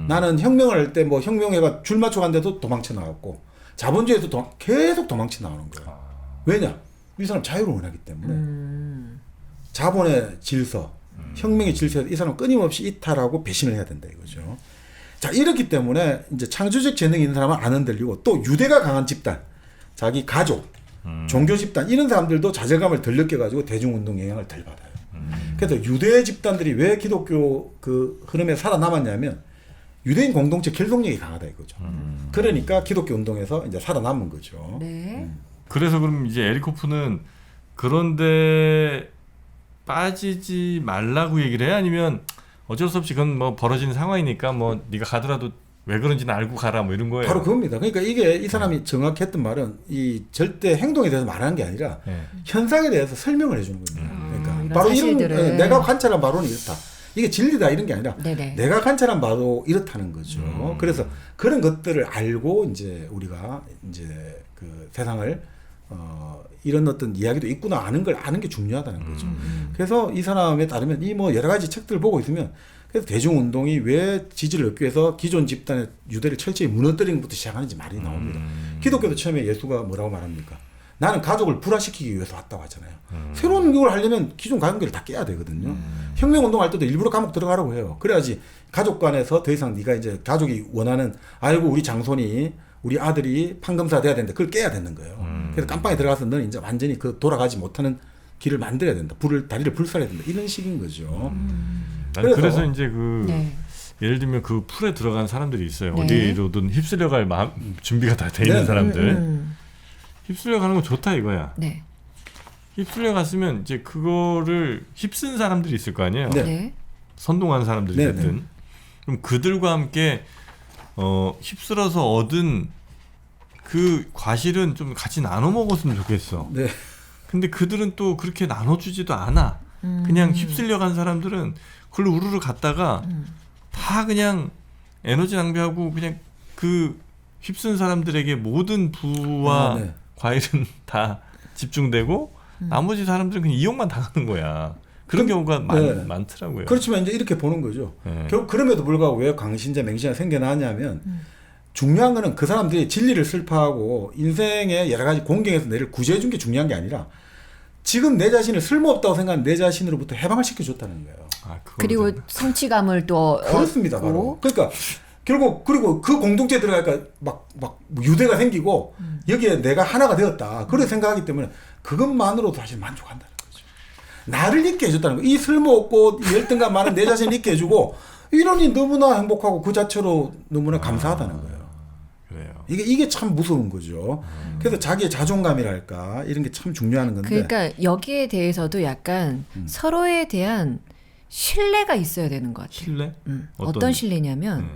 나는 혁명을 할 때 뭐 혁명회가 줄 맞춰 간데도 도망쳐 나왔고 자본주의에서 계속 도망쳐 나오는 거예요. 왜냐? 이 사람 자유를 원하기 때문에 자본의 질서, 혁명의 질서에서 이 사람은 끊임없이 이탈하고 배신을 해야 된다 이거죠. 자, 이렇기 때문에 이제 창조적 재능이 있는 사람은 안 흔들리고 또 유대가 강한 집단, 자기 가족, 종교 집단 이런 사람들도 좌절감을 덜 느껴가지고 대중운동 영향을 덜 받아요. 그래서 유대 집단들이 왜 기독교 그 흐름에 살아남았냐면 유대인 공동체 결속력이 강하다 이거죠. 그러니까 기독교 운동에서 이제 살아남은 거죠. 네. 그래서 그럼 이제 에릭 호프는 그런데 빠지지 말라고 얘기를 해? 아니면 어쩔 수 없이 그건 뭐 벌어지는 상황이니까 뭐 네가 가더라도 왜 그런지는 알고 가라 뭐 이런 거예요. 바로 그겁니다. 그러니까 이게 이 사람이 정확히 했던 말은 이 절대 행동에 대해서 말하는 게 아니라 현상에 대해서 설명을 해주는 겁니다. 그러니까 바로 이런 내가 관찰한 바로는 이렇다. 이게 진리다 이런 게 아니라 네네. 내가 관찰한 바로 이렇다는 거죠. 그래서 그런 것들을 알고 이제 우리가 이제 그 세상을 이런 어떤 이야기도 있구나 아는 게 중요하다는 거죠. 그래서 이 사람에 따르면 이 뭐 여러 가지 책들을 보고 있으면 그래서 대중운동이 왜 지지를 얻기 위해서 기존 집단의 유대를 철저히 무너뜨리는 것부터 시작하는지 말이 나옵니다. 기독교도 처음에 예수가 뭐라고 말합니까? 나는 가족을 불화시키기 위해서 왔다고 하잖아요. 새로운 걸 하려면 기존 관계를 다 깨야 되거든요. 혁명운동할 때도 일부러 감옥 들어가라고 해요. 그래야지 가족 간에서 더 이상 네가 이제 가족이 원하는 아이고 우리 장손이 우리 아들이 판검사 돼야 된다. 그걸 깨야 되는 거예요. 그래서 깜빵에 들어가서 너는 이제 완전히 그 돌아가지 못하는 길을 만들어야 된다. 다리를 불살해야 된다. 이런 식인 거죠. 그래서 이제 그 네. 예를 들면 그 풀에 들어간 사람들이 있어요. 네. 어디로든 휩쓸려 갈 마음 준비가 다 돼 있는 네. 사람들. 휩쓸려 가는 건 좋다 이거야. 네. 휩쓸려 갔으면 이제 그거를 휩쓴 사람들이 있을 거 아니에요. 네. 네. 선동한 사람들이 네, 됐든. 그럼 그들과 함께 휩쓸어서 얻은 그 과실은 좀 같이 나눠 먹었으면 좋겠어. 네. 근데 그들은 또 그렇게 나눠주지도 않아. 그냥 휩쓸려 간 사람들은 그걸로 우르르 갔다가 다 그냥 에너지 낭비하고 그냥 그 휩쓴 사람들에게 모든 부와 네. 과일은 다 집중되고 나머지 사람들은 그냥 이용만 당하는 거야. 그런 경우가 많더라고요. 그렇지만 이제 이렇게 보는 거죠. 네. 결국 그럼에도 불구하고 왜 광신자, 맹신자 생겨나냐면 중요한 거는 그 사람들이 진리를 슬퍼하고 인생의 여러 가지 공경에서 내를 구제해 준 게 중요한 게 아니라 지금 내 자신을 쓸모없다고 생각하는 내 자신으로부터 해방을 시켜줬다는 거예요. 그리고 성취감을 또 그렇습니다. 바로. 그러니까 결국 그리고 그 공동체에 들어가니까 막 유대가 생기고 여기에 내가 하나가 되었다. 그렇게 생각하기 때문에 그것만으로도 사실 만족한다는 거죠. 나를 있게 해줬다는 거예요. 이 쓸모없고 이 열등감 많은 내 자신을 있게 해주고 이러니 너무나 행복하고 그 자체로 너무나 감사하다는 거예요. 그래요. 이게 참 무서운 거죠. 그래서 자기의 자존감이랄까 이런 게 참 중요한 건데. 그러니까 여기에 대해서도 약간 서로에 대한 신뢰가 있어야 되는 것 같아요. 신뢰? 어떤 신뢰냐면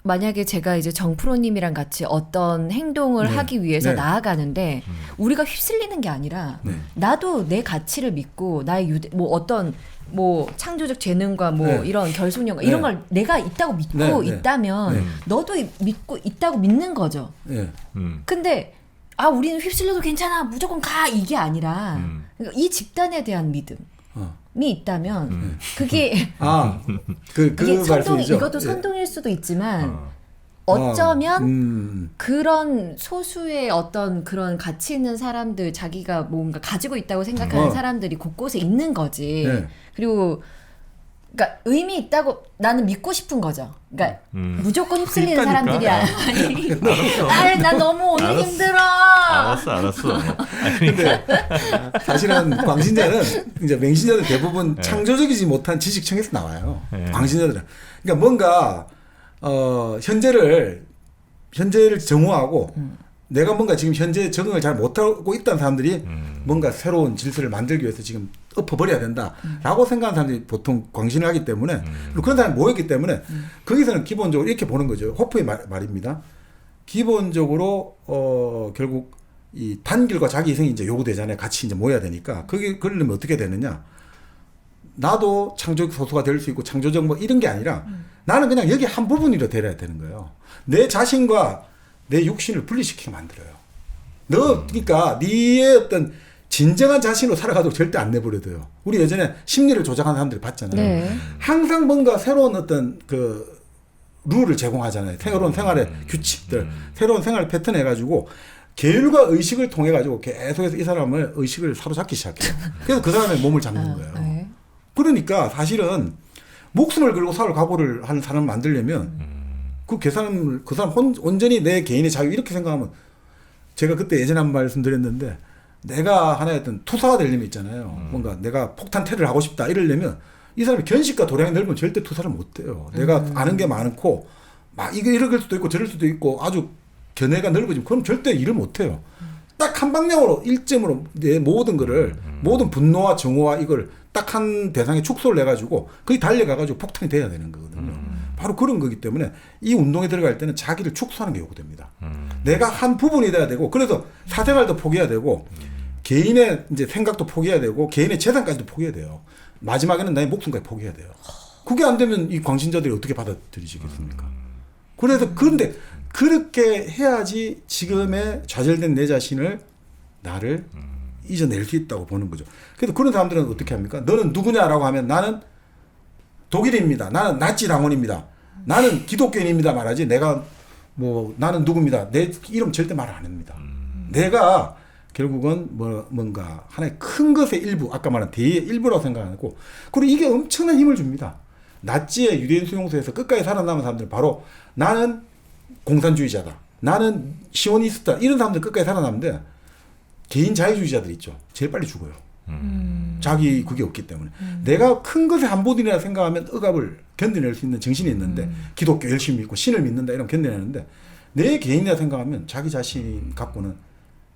만약에 제가 이제 정프로님이랑 같이 어떤 행동을 네. 하기 위해서 네. 나아가는데 우리가 휩쓸리는 게 아니라 네. 나도 내 가치를 믿고 나의 뭐 어떤 뭐 창조적 재능과 뭐 네. 이런 결속력 네. 이런 걸 내가 있다고 믿고 네, 네. 있다면 네. 너도 믿고 있다고 믿는 거죠. 예. 근데 우리는 휩쓸려도 괜찮아 무조건 가 이게 아니라 그러니까 이 집단에 대한 믿음이 있다면 그게 그 이게 말씀이죠. 이것도 선동일 수도 있지만 어쩌면 그런 소수의 어떤 그런 가치 있는 사람들 자기가 뭔가 가지고 있다고 생각하는 사람들이 곳곳에 있는 거지. 네. 그리고 그러니까 의미 있다고 나는 믿고 싶은 거죠. 그러니까 무조건 휩쓸리는 있다니까. 사람들이 아니. 난 너무 오늘 알았어. 힘들어. 알았어. 근데 사실은 광신자는 이제 맹신자들 대부분 창조적이지 못한 지식층에서 나와요. 광신자들은 그러니까 뭔가 현재를 정오하고 내가 뭔가 지금 현재 적응을 잘 못하고 있다는 사람들이 뭔가 새로운 질서를 만들기 위해서 지금 엎어버려야 된다라고 생각하는 사람들이 보통 광신을 하기 때문에 그리고 그런 사람이 모였기 때문에 거기서는 기본적으로 이렇게 보는 거죠. 호프의 말입니다. 기본적으로 결국 이 단결과 자기 희생이 이제 요구되잖아요. 같이 이제 모여야 되니까 그러려면 어떻게 되느냐? 나도 창조적 소수가 될 수 있고 창조적 뭐 이런 게 아니라 나는 그냥 여기 한 부분으로 데려야 되는 거예요. 내 자신과 내 육신을 분리시키게 만들어요. 너 그러니까 네의 어떤 진정한 자신으로 살아가도 절대 안 내버려둬요. 우리 예전에 심리를 조작하는 사람들 봤잖아요. 네. 항상 뭔가 새로운 어떤 그 룰을 제공하잖아요. 새로운 생활의 규칙들, 새로운 생활 패턴 해가지고 계율과 의식을 통해 가지고 계속해서 이 사람을 의식을 사로잡기 시작해요. 그래서 그 사람의 몸을 잡는 거예요. 네. 그러니까 사실은 목숨을 걸고 살 각오를 하는 사람을 만들려면 그 사람 온전히 내 개인의 자유 이렇게 생각하면 제가 그때 예전에 한 말씀드렸는데 내가 하나의 어떤 투사가 되려면 있잖아요. 뭔가 내가 폭탄 테러를 하고 싶다 이러려면 이 사람이 견식과 도량이 넓으면 절대 투사를 못 해요. 내가 아는 게 많고 막 이럴 수도 있고 저럴 수도 있고 아주 견해가 넓어지면 그럼 절대 일을 못 해요. 딱 한 방향으로 일점으로 내 모든 거를 모든 분노와 정오와 이걸 딱 한 대상에 축소를 해가지고 거기 달려가가지고 폭탄이 돼야 되는 거거든요. 바로 그런 거기 때문에 이 운동에 들어갈 때는 자기를 축소하는 게 요구됩니다. 내가 한 부분이 돼야 되고 그래서 사생활도 포기해야 되고 개인의 이제 생각도 포기해야 되고 개인의 재산까지도 포기해야 돼요. 마지막에는 나의 목숨까지 포기해야 돼요. 그게 안 되면 이 광신자들이 어떻게 받아들이시겠습니까? 그래서 그런데 그렇게 해야지 지금의 좌절된 내 자신을 나를 잊어낼 수 있다고 보는 거죠. 그래서 그런 사람들은 어떻게 합니까? 너는 누구냐라고 하면 나는 독일인입니다. 나는 나치 당원입니다. 나는 기독교인입니다 말하지 내가 뭐 나는 누구입니다. 내 이름 절대 말 안 합니다. 내가 결국은 뭔가 하나의 큰 것의 일부 아까 말한 대의 일부라고 생각하고 그리고 이게 엄청난 힘을 줍니다. 나치의 유대인 수용소에서 끝까지 살아남은 사람들은 바로 나는 공산주의자다. 나는 시오니스트다. 이런 사람들 끝까지 살아남는데 개인 자유주의자들 있죠. 제일 빨리 죽어요. 자기 그게 없기 때문에. 내가 큰 것의 한 부분이라 생각하면 억압을 견뎌낼 수 있는 정신이 있는데 기독교 열심히 믿고 신을 믿는다 이러면 견뎌내는데 내 개인이라 생각하면 자기 자신 갖고는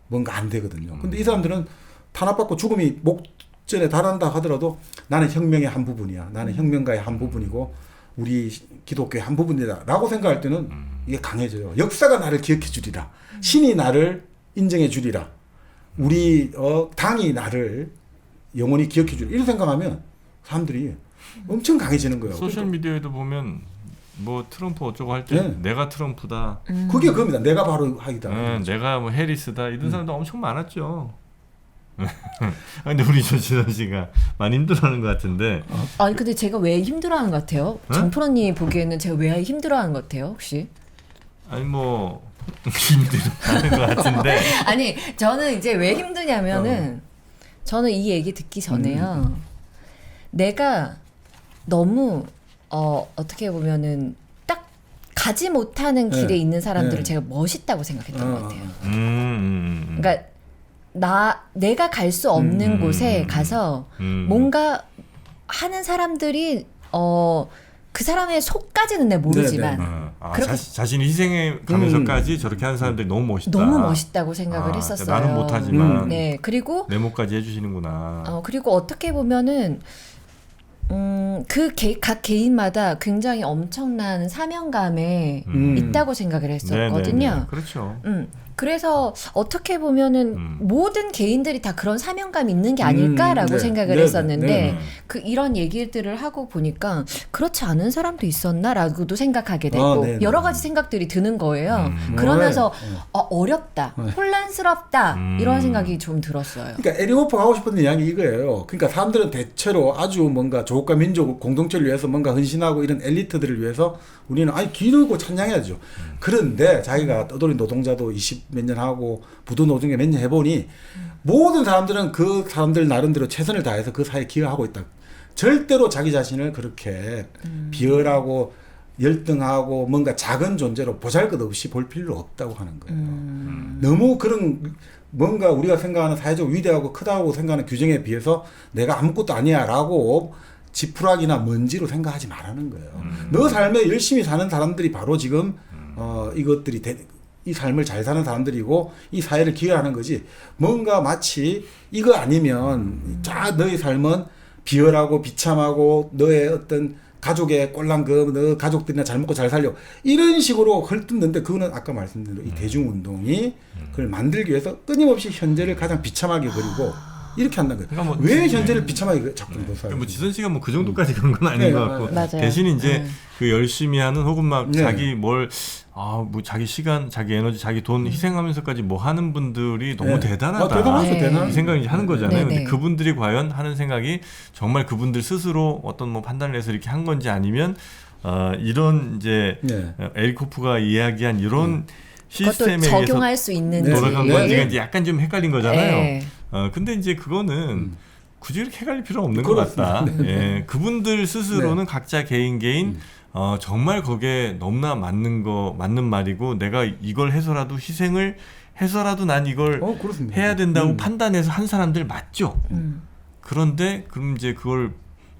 뭔가 안 되거든요. 근데 이 사람들은 탄압받고 죽음이 목전에 달한다 하더라도 나는 혁명의 한 부분이야. 나는 혁명가의 한 부분이고 우리 기독교의 한 부분이다 라고 생각할 때는 이게 강해져요. 역사가 나를 기억해 주리라. 신이 나를 인정해 주리라. 우리 당이 나를 영원히 기억해 주리라. 이런 생각하면 사람들이 엄청 강해지는 거예요. 소셜 미디어에도 보면 뭐 트럼프 어쩌고 할 때 네. 내가 트럼프다. 그게 그겁니다. 내가 바로 하이다. 내가 뭐 해리스다. 이런 사람도 엄청 많았죠. 근데 우리 조진원 씨가 많이 힘들어하는 것 같은데. 아니 근데 제가 왜 힘들어하는 것 같아요? 정프로님 보기에는 제가 왜 힘들어하는 것 같아요? 혹시? 아니 뭐 힘들어하는 것 같은데. 아니 저는 이제 왜 힘드냐면은 저는 이 얘기 듣기 전에요. 내가 너무 어떻게 보면은 딱 가지 못하는 길에 있는 사람들을 제가 멋있다고 생각했던 것 같아요. 그러니까 내가 갈 수 없는 곳에 가서 뭔가 하는 사람들이 그 사람의 속까지는 내가 모르지만 자신이 희생해 가면서까지 저렇게 하는 사람들이 너무 멋있다. 너무 멋있다고 생각을 했었어요. 나는 못하지만 네, 그리고 네모까지 해주시는구나. 그리고 어떻게 보면은 각 개인마다 굉장히 엄청난 사명감에 있다고 생각을 했었거든요. 네네네. 그렇죠. 그래서 어떻게 보면은 모든 개인들이 다 그런 사명감이 있는 게 아닐까라고 생각을 했었는데 이런 얘기들을 하고 보니까 그렇지 않은 사람도 있었나라고도 생각하게 되고 여러 가지 생각들이 드는 거예요. 그러면서 어렵다, 혼란스럽다 이런 생각이 좀 들었어요. 그러니까 에릭 호퍼가 하고 싶은 이야기 이거예요. 그러니까 사람들은 대체로 아주 뭔가 조국과 민족 공동체를 위해서 뭔가 헌신하고 이런 엘리트들을 위해서 우리는 기르고 찬양해야죠. 그런데 자기가 떠돌이 노동자도 20 몇 년 하고 부도 노동에 몇 년 해보니 모든 사람들은 그 사람들 나름대로 최선을 다해서 그 사회에 기여하고 있다. 절대로 자기 자신을 그렇게 비열하고 열등하고 뭔가 작은 존재로 보잘것없이 볼 필요 없다고 하는 거예요. 너무 그런 뭔가 우리가 생각하는 사회적 위대하고 크다고 생각하는 규정에 비해서 내가 아무것도 아니야 라고 지푸라기나 먼지로 생각하지 말라는 거예요. 너 삶에 열심히 사는 사람들이 바로 지금 이것들이 이 삶을 잘 사는 사람들이고 이 사회를 기여하는 거지 뭔가 마치 이거 아니면 자 너의 삶은 비열하고 비참하고 너의 어떤 가족의 꼴랑금 너 가족들이나 잘 먹고 잘 살려 이런 식으로 헐뜯는데 그거는 아까 말씀드린 대로 이 대중운동이 그걸 만들기 위해서 끊임없이 현재를 가장 비참하게 그리고 이렇게 한다는 거예요. 그러니까 뭐, 왜 현재를 비참하게 자꾸 묘사해요? 뭐 지선 씨가 뭐 그 정도까지 그런 건 아닌 네, 것 같고 맞아요. 대신 이제 네. 그 열심히 하는 혹은 막 네. 자기 뭐 자기 시간, 자기 에너지, 자기 돈 희생하면서까지 뭐 하는 분들이 너무 네. 대단하다. 대단하죠, 네. 대단하죠. 이 생각을 이제 하는 거잖아요. 네, 근데 네. 그분들이 과연 하는 생각이 정말 그분들 스스로 어떤 뭐 판단을 해서 이렇게 한 건지 아니면 이런 이제 네. 에릭 호프가 이야기한 이런 시스템에 그것도 의해서 적용할 수 있는 돌아간 네. 건지가 네. 이제 약간 좀 헷갈린 거잖아요. 네. 근데 이제 그거는 굳이 그렇게 헷갈릴 필요 없는 것 그렇습니다. 같다. 예, 그분들 스스로는 각자 개인 정말 거기에 너무나 맞는 말이고 내가 이걸 해서라도 희생을 해서라도 난 이걸 그렇습니다. 해야 된다고 판단해서 한 사람들 맞죠. 음. 그런데 그럼 이제 그걸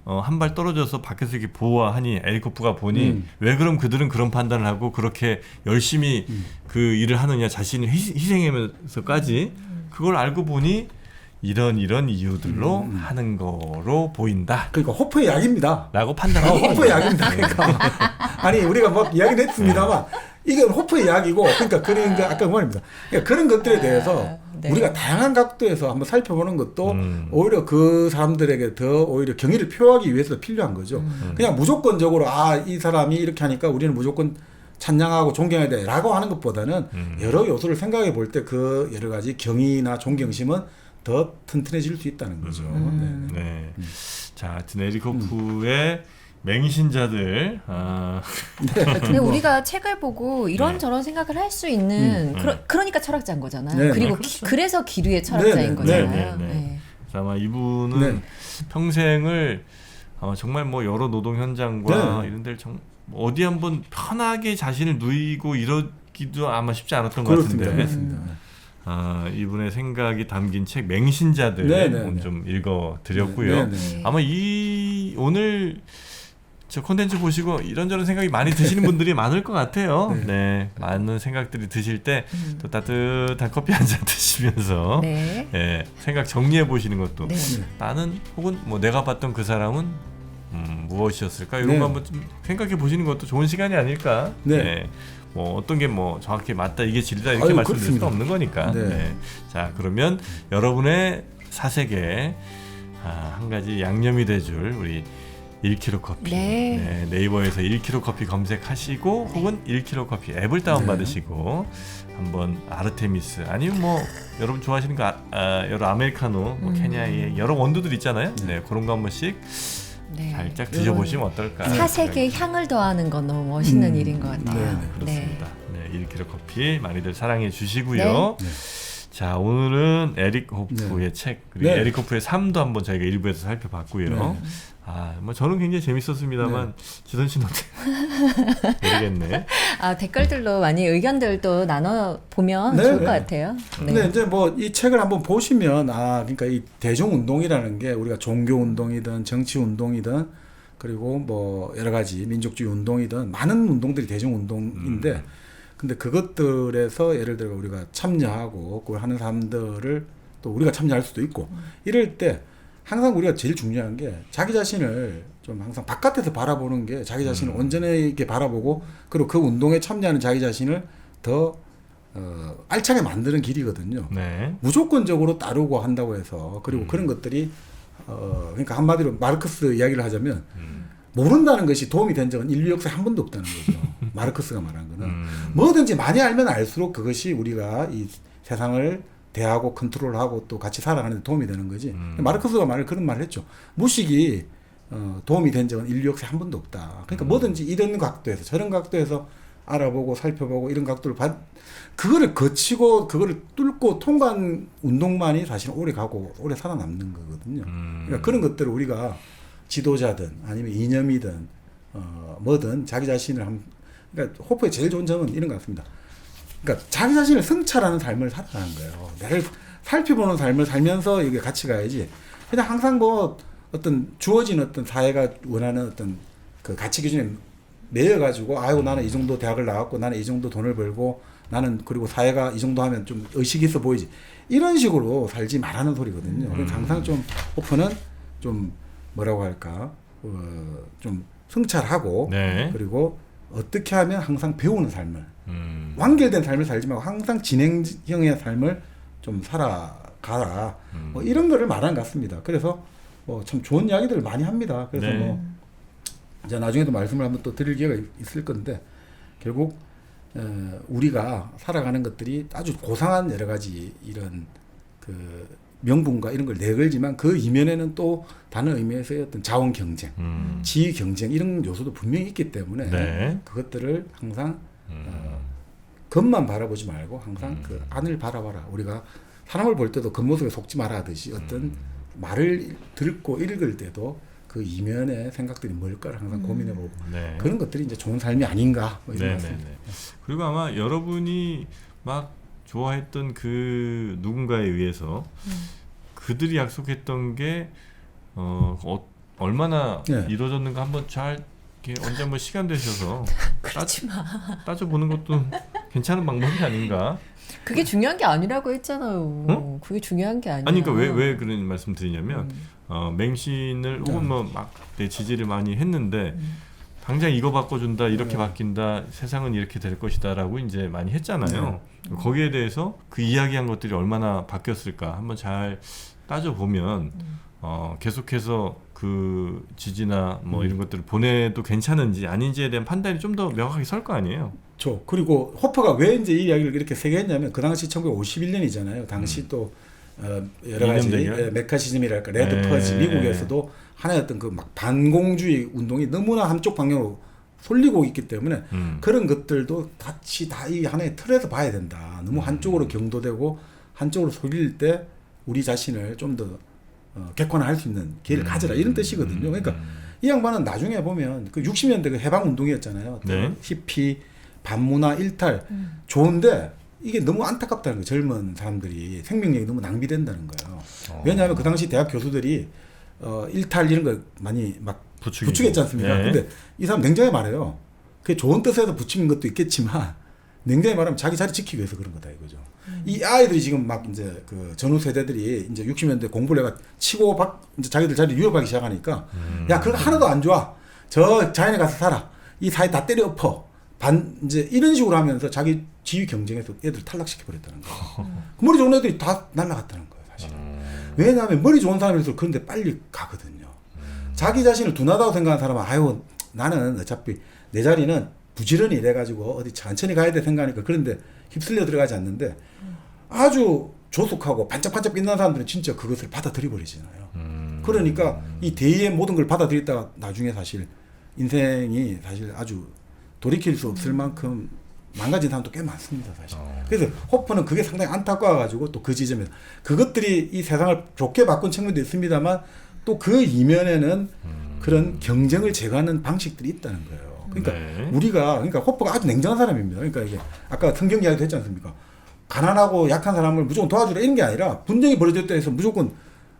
한 발 떨어져서 밖에서 이렇게 보아하니 에릭 호프가 보니 왜 그럼 그들은 그런 판단을 하고 그렇게 열심히 그 일을 하느냐 자신을 희생하면서까지 그걸 알고 보니 이런 이유들로 하는 거로 보인다. 그러니까 호프의 약입니다. 라고 판단하고 호프의 약입니다. 그러니까 아니 우리가 막 이야기는 했습니다만 이건 호프의 약이고 그러니까 그런 거 아까 그 말입니다. 그러니까 그런 것들에 대해서 네. 우리가 다양한 각도에서 한번 살펴보는 것도 오히려 그 사람들에게 더 오히려 경의를 표하기 위해서 필요한 거죠. 그냥 무조건적으로 이 사람이 이렇게 하니까 우리는 무조건 찬양하고 존경해야 돼라고 하는 것보다는 여러 요소를 생각해 볼 때 그 여러 가지 경의나 존경심은 더 튼튼해질 수 있다는 거죠. 네. 네. 자, 하여튼 에릭 호프의 맹신자들. 근데 우리가 책을 보고 이런저런 생각을 할 수 있는 그러니까 철학자인 거잖아요. 네, 그리고 그렇죠. 그래서 기류의 철학자인 네, 거잖아요. 네, 네. 네. 아마 이분은 네. 평생을 정말 뭐 여러 노동 현장과 네. 이런 데를 어디 한번 편하게 자신을 누이고 이러기도 아마 쉽지 않았던 것 그렇습니다. 같은데 그렇습니다. 이분의 생각이 담긴 책 맹신자들 네, 네, 오늘 네. 좀 읽어드렸고요. 네, 네. 아마 오늘 저 콘텐츠 보시고 이런저런 생각이 많이 드시는 분들이 많을 것 같아요. 네, 많은 생각들이 드실 때 또 따뜻한 커피 한 잔 드시면서 네. 예, 생각 정리해 보시는 것도 네. 나는 혹은 뭐 내가 봤던 그 사람은 무엇이었을까 이런 네. 거 한번 좀 생각해 보시는 것도 좋은 시간이 아닐까. 네. 뭐 어떤 게 뭐 정확히 맞다 이게 진리다 이렇게 아유, 말씀드릴 수는 그렇습니다. 없는 거니까. 네. 네. 자 그러면 여러분의 사색에 한 가지 양념이 돼줄 우리 1kg 커피. 네. 네이버에서 1kg 커피 검색하시고 혹은 1kg 커피 앱을 다운 받으시고 한번 아르테미스 아니면 뭐 여러분 좋아하시는 거 여러 아메리카노 뭐 케냐의 여러 원두들 있잖아요. 네, 그런 거 한 번씩 네. 살짝 드셔보시면 어떨까. 사색에 향을 더하는 건 너무 멋있는 일인 것 같아요. 그렇습니다. 네, 1kg 커피 많이들 사랑해 주시고요. 네. 자 오늘은 에릭 호프의 책 그리고 네. 에릭 호프의 삶도 한번 저희가 일부에서 살펴봤고요. 네. 뭐 저는 굉장히 재밌었습니다만 지선 씨는 어떻게 모르겠네. 댓글들로 많이 의견들도 나눠 보면 네, 좋을 네. 것 같아요. 네. 근데 이제 뭐 이 책을 한번 보시면 그러니까 이 대중 운동이라는 게 우리가 종교 운동이든 정치 운동이든 그리고 뭐 여러 가지 민족주의 운동이든 많은 운동들이 대중 운동인데 근데 그것들에서 예를 들어 우리가 참여하고 그걸 하는 사람들을 또 우리가 참여할 수도 있고 이럴 때 항상 우리가 제일 중요한 게 자기 자신을 좀 항상 바깥에서 바라보는 게 자기 자신을 온전하게 바라보고 그리고 그 운동에 참여하는 자기 자신을 더 알차게 만드는 길이거든요. 네. 무조건적으로 따르고 한다고 해서 그리고 그런 것들이 그러니까 한마디로 마르크스 이야기를 하자면 모른다는 것이 도움이 된 적은 인류 역사에 한 번도 없다는 거죠. 마르크스가 말한 거는 뭐든지 많이 알면 알수록 그것이 우리가 이 세상을 대하고 컨트롤하고 또 같이 살아가는 데 도움이 되는 거지. 마르크스가 그런 말을 했죠. 무식이 도움이 된 적은 인류 역사에 한 번도 없다. 그러니까 뭐든지 이런 각도에서 저런 각도에서 알아보고 살펴보고 이런 각도를 그거를 거치고 그거를 뚫고 통과한 운동만이 사실은 오래 가고 오래 살아남는 거거든요. 그러니까 그런 것들을 우리가 지도자든 아니면 이념이든 뭐든 자기 자신을 그러니까 호프의 제일 좋은 점은 이런 것 같습니다. 그러니까 자기 자신을 성찰하는 삶을 살아가는 거예요. 나를 살펴보는 삶을 살면서 이게 같이 가야지. 그냥 항상 뭐 어떤 주어진 어떤 사회가 원하는 어떤 그 가치 기준에 매여가지고 나는 이 정도 대학을 나왔고 나는 이 정도 돈을 벌고 나는 그리고 사회가 이 정도 하면 좀 의식이 있어 보이지. 이런 식으로 살지 말라는 소리거든요. 그래서 항상 좀 호프는 좀 뭐라고 할까 좀 성찰하고 네. 그리고 어떻게 하면 항상 배우는 삶을 완결된 삶을 살지 말고 항상 진행형의 삶을 좀 살아가라. 뭐 이런 거를 말하는 것 같습니다. 그래서 참 좋은 이야기들을 많이 합니다. 그래서 네. 뭐 이제 나중에도 말씀을 한번 또 드릴 기회가 있을 건데 결국 우리가 살아가는 것들이 아주 고상한 여러 가지 이런 그 명분과 이런 걸 내걸지만 그 이면에는 또 다른 의미에서의 어떤 자원 경쟁, 지위 경쟁 이런 요소도 분명히 있기 때문에 네. 그것들을 항상 겉만 바라보지 말고 항상 그 안을 바라봐라. 우리가 사람을 볼 때도 겉모습에 속지 마라 하듯이 어떤 말을 듣고 읽을 때도 그 이면의 생각들이 뭘까를 항상 고민해보고 네. 그런 것들이 이제 좋은 삶이 아닌가 뭐 이런 네, 것 네, 같습니다. 네. 그리고 아마 여러분이 막 좋아했던 그 누군가에 의해서 그들이 약속했던 게 얼마나 네. 이루어졌는가 한번 잘 이렇게 언제 한번 시간 되셔서 그러지 마. 따져보는 것도 괜찮은 방법이 아닌가. 그게 중요한 게 아니라고 했잖아요. 응? 그게 중요한 게 아니야. 아니 그러니까 왜 그런 말씀 드리냐면 맹신을 혹은 뭐 막 내 지지를 많이 했는데 당장 이거 바꿔준다 이렇게 바뀐다 세상은 이렇게 될 것이다라고 이제 많이 했잖아요. 거기에 대해서 그 이야기한 것들이 얼마나 바뀌었을까 한번 잘 따져보면 계속해서 그 지지나 뭐 이런 것들을 보내도 괜찮은지 아닌지에 대한 판단이 좀 더 명확하게 설 거 아니에요. 그리고 호퍼가 왜 이제 이 이야기를 이렇게 세게 했냐면 그 당시 1951년이잖아요. 당시 또 여러 가지 메카시즘이랄까 레드 퍼지 미국에서도 하나의 어떤 그 막 반공주의 운동이 너무나 한쪽 방향으로 쏠리고 있기 때문에 그런 것들도 같이 다 이 하나의 틀에서 봐야 된다. 너무 한쪽으로 경도되고 한쪽으로 쏠릴 때 우리 자신을 좀 더 객관화할 수 있는 기회를 가져라 이런 뜻이거든요. 그러니까 이 양반은 나중에 보면 그 60년대 그 해방 운동이었잖아요. 네. 히피 반문화 일탈 좋은데 이게 너무 안타깝다는 거예요. 젊은 사람들이 생명력이 너무 낭비된다는 거예요. 왜냐하면 그 당시 대학 교수들이 일탈 이런 걸 많이 막 부추겼지 않습니까? 네. 근데 이 사람 냉정히 말해요. 그게 좋은 뜻에서 부추긴 것도 있겠지만 냉정히 말하면 자기 자리 지키기 위해서 그런 거다 이거죠. 이 아이들이 지금 막 이제 그 전후 세대들이 이제 60년대 공부를 해가 치고 이제 자기들 자리 유협하기 시작하니까 야 그거 하나도 안 좋아. 저 자연에 가서 살아. 이 사회 다 때려 엎어. 이제 이런 식으로 하면서 자기 지위 경쟁에서 애들 탈락시켜 버렸다는 거예요. 머리 좋은 애들이 다 날아갔다는 거예요, 사실. 왜냐하면 머리 좋은 사람일수록 그런데 빨리 가거든요. 자기 자신을 둔하다고 생각하는 사람은 아유 나는 어차피 내 자리는 부지런히 일해가지고 어디 천천히 가야 돼 생각하니까 그런데 휩쓸려 들어가지 않는데 아주 조숙하고 반짝반짝 빛나는 사람들은 진짜 그것을 받아들여 버리잖아요. 그러니까 이 대의의 모든 걸 받아들였다가 나중에 사실 인생이 사실 아주 돌이킬 수 없을 만큼 망가진 사람도 꽤 많습니다, 사실. 그래서 호프는 그게 상당히 안타까워가지고 또 그 지점에서 그것들이 이 세상을 좋게 바꾼 측면도 있습니다만 또 그 이면에는 그런 경쟁을 제거하는 방식들이 있다는 거예요. 그러니까 네. 그러니까 호프가 아주 냉정한 사람입니다. 그러니까 이게 아까 성경 이야기도 했지 않습니까? 가난하고 약한 사람을 무조건 도와주라 이런 게 아니라 분쟁이 벌어졌다 해서 무조건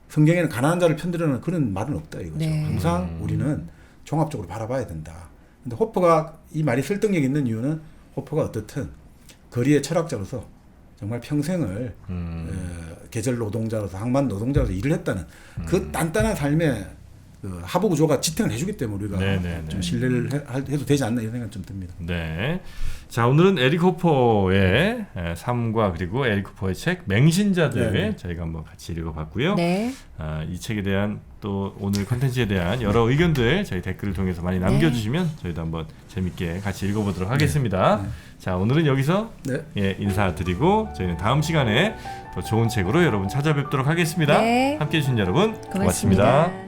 성경에는 가난한 자를 편들어는 그런 말은 없다 이거죠. 네. 항상 우리는 종합적으로 바라봐야 된다. 근데 호프가 이 말이 설득력 있는 이유는 호프가 어떻든 거리의 철학자로서 정말 평생을 계절 노동자로서 항만 노동자로서 일을 했다는 그 단단한 삶의 그 하부 구조가 지탱을 해주기 때문에 우리가 네네네. 좀 신뢰를 해도 되지 않나 이런 생각 좀 듭니다. 네. 자, 오늘은 에릭 호퍼의 삶과 그리고 에릭 호퍼의 책 맹신자들 네. 저희가 한번 같이 읽어봤고요. 네. 이 책에 대한 또 오늘 컨텐츠에 대한 여러 의견들 저희 댓글을 통해서 많이 남겨주시면 저희도 한번 재밌게 같이 읽어보도록 하겠습니다. 네. 자, 오늘은 여기서 네. 인사드리고 저희는 다음 시간에 더 좋은 책으로 여러분 찾아뵙도록 하겠습니다. 네. 함께해 주신 여러분 고맙습니다.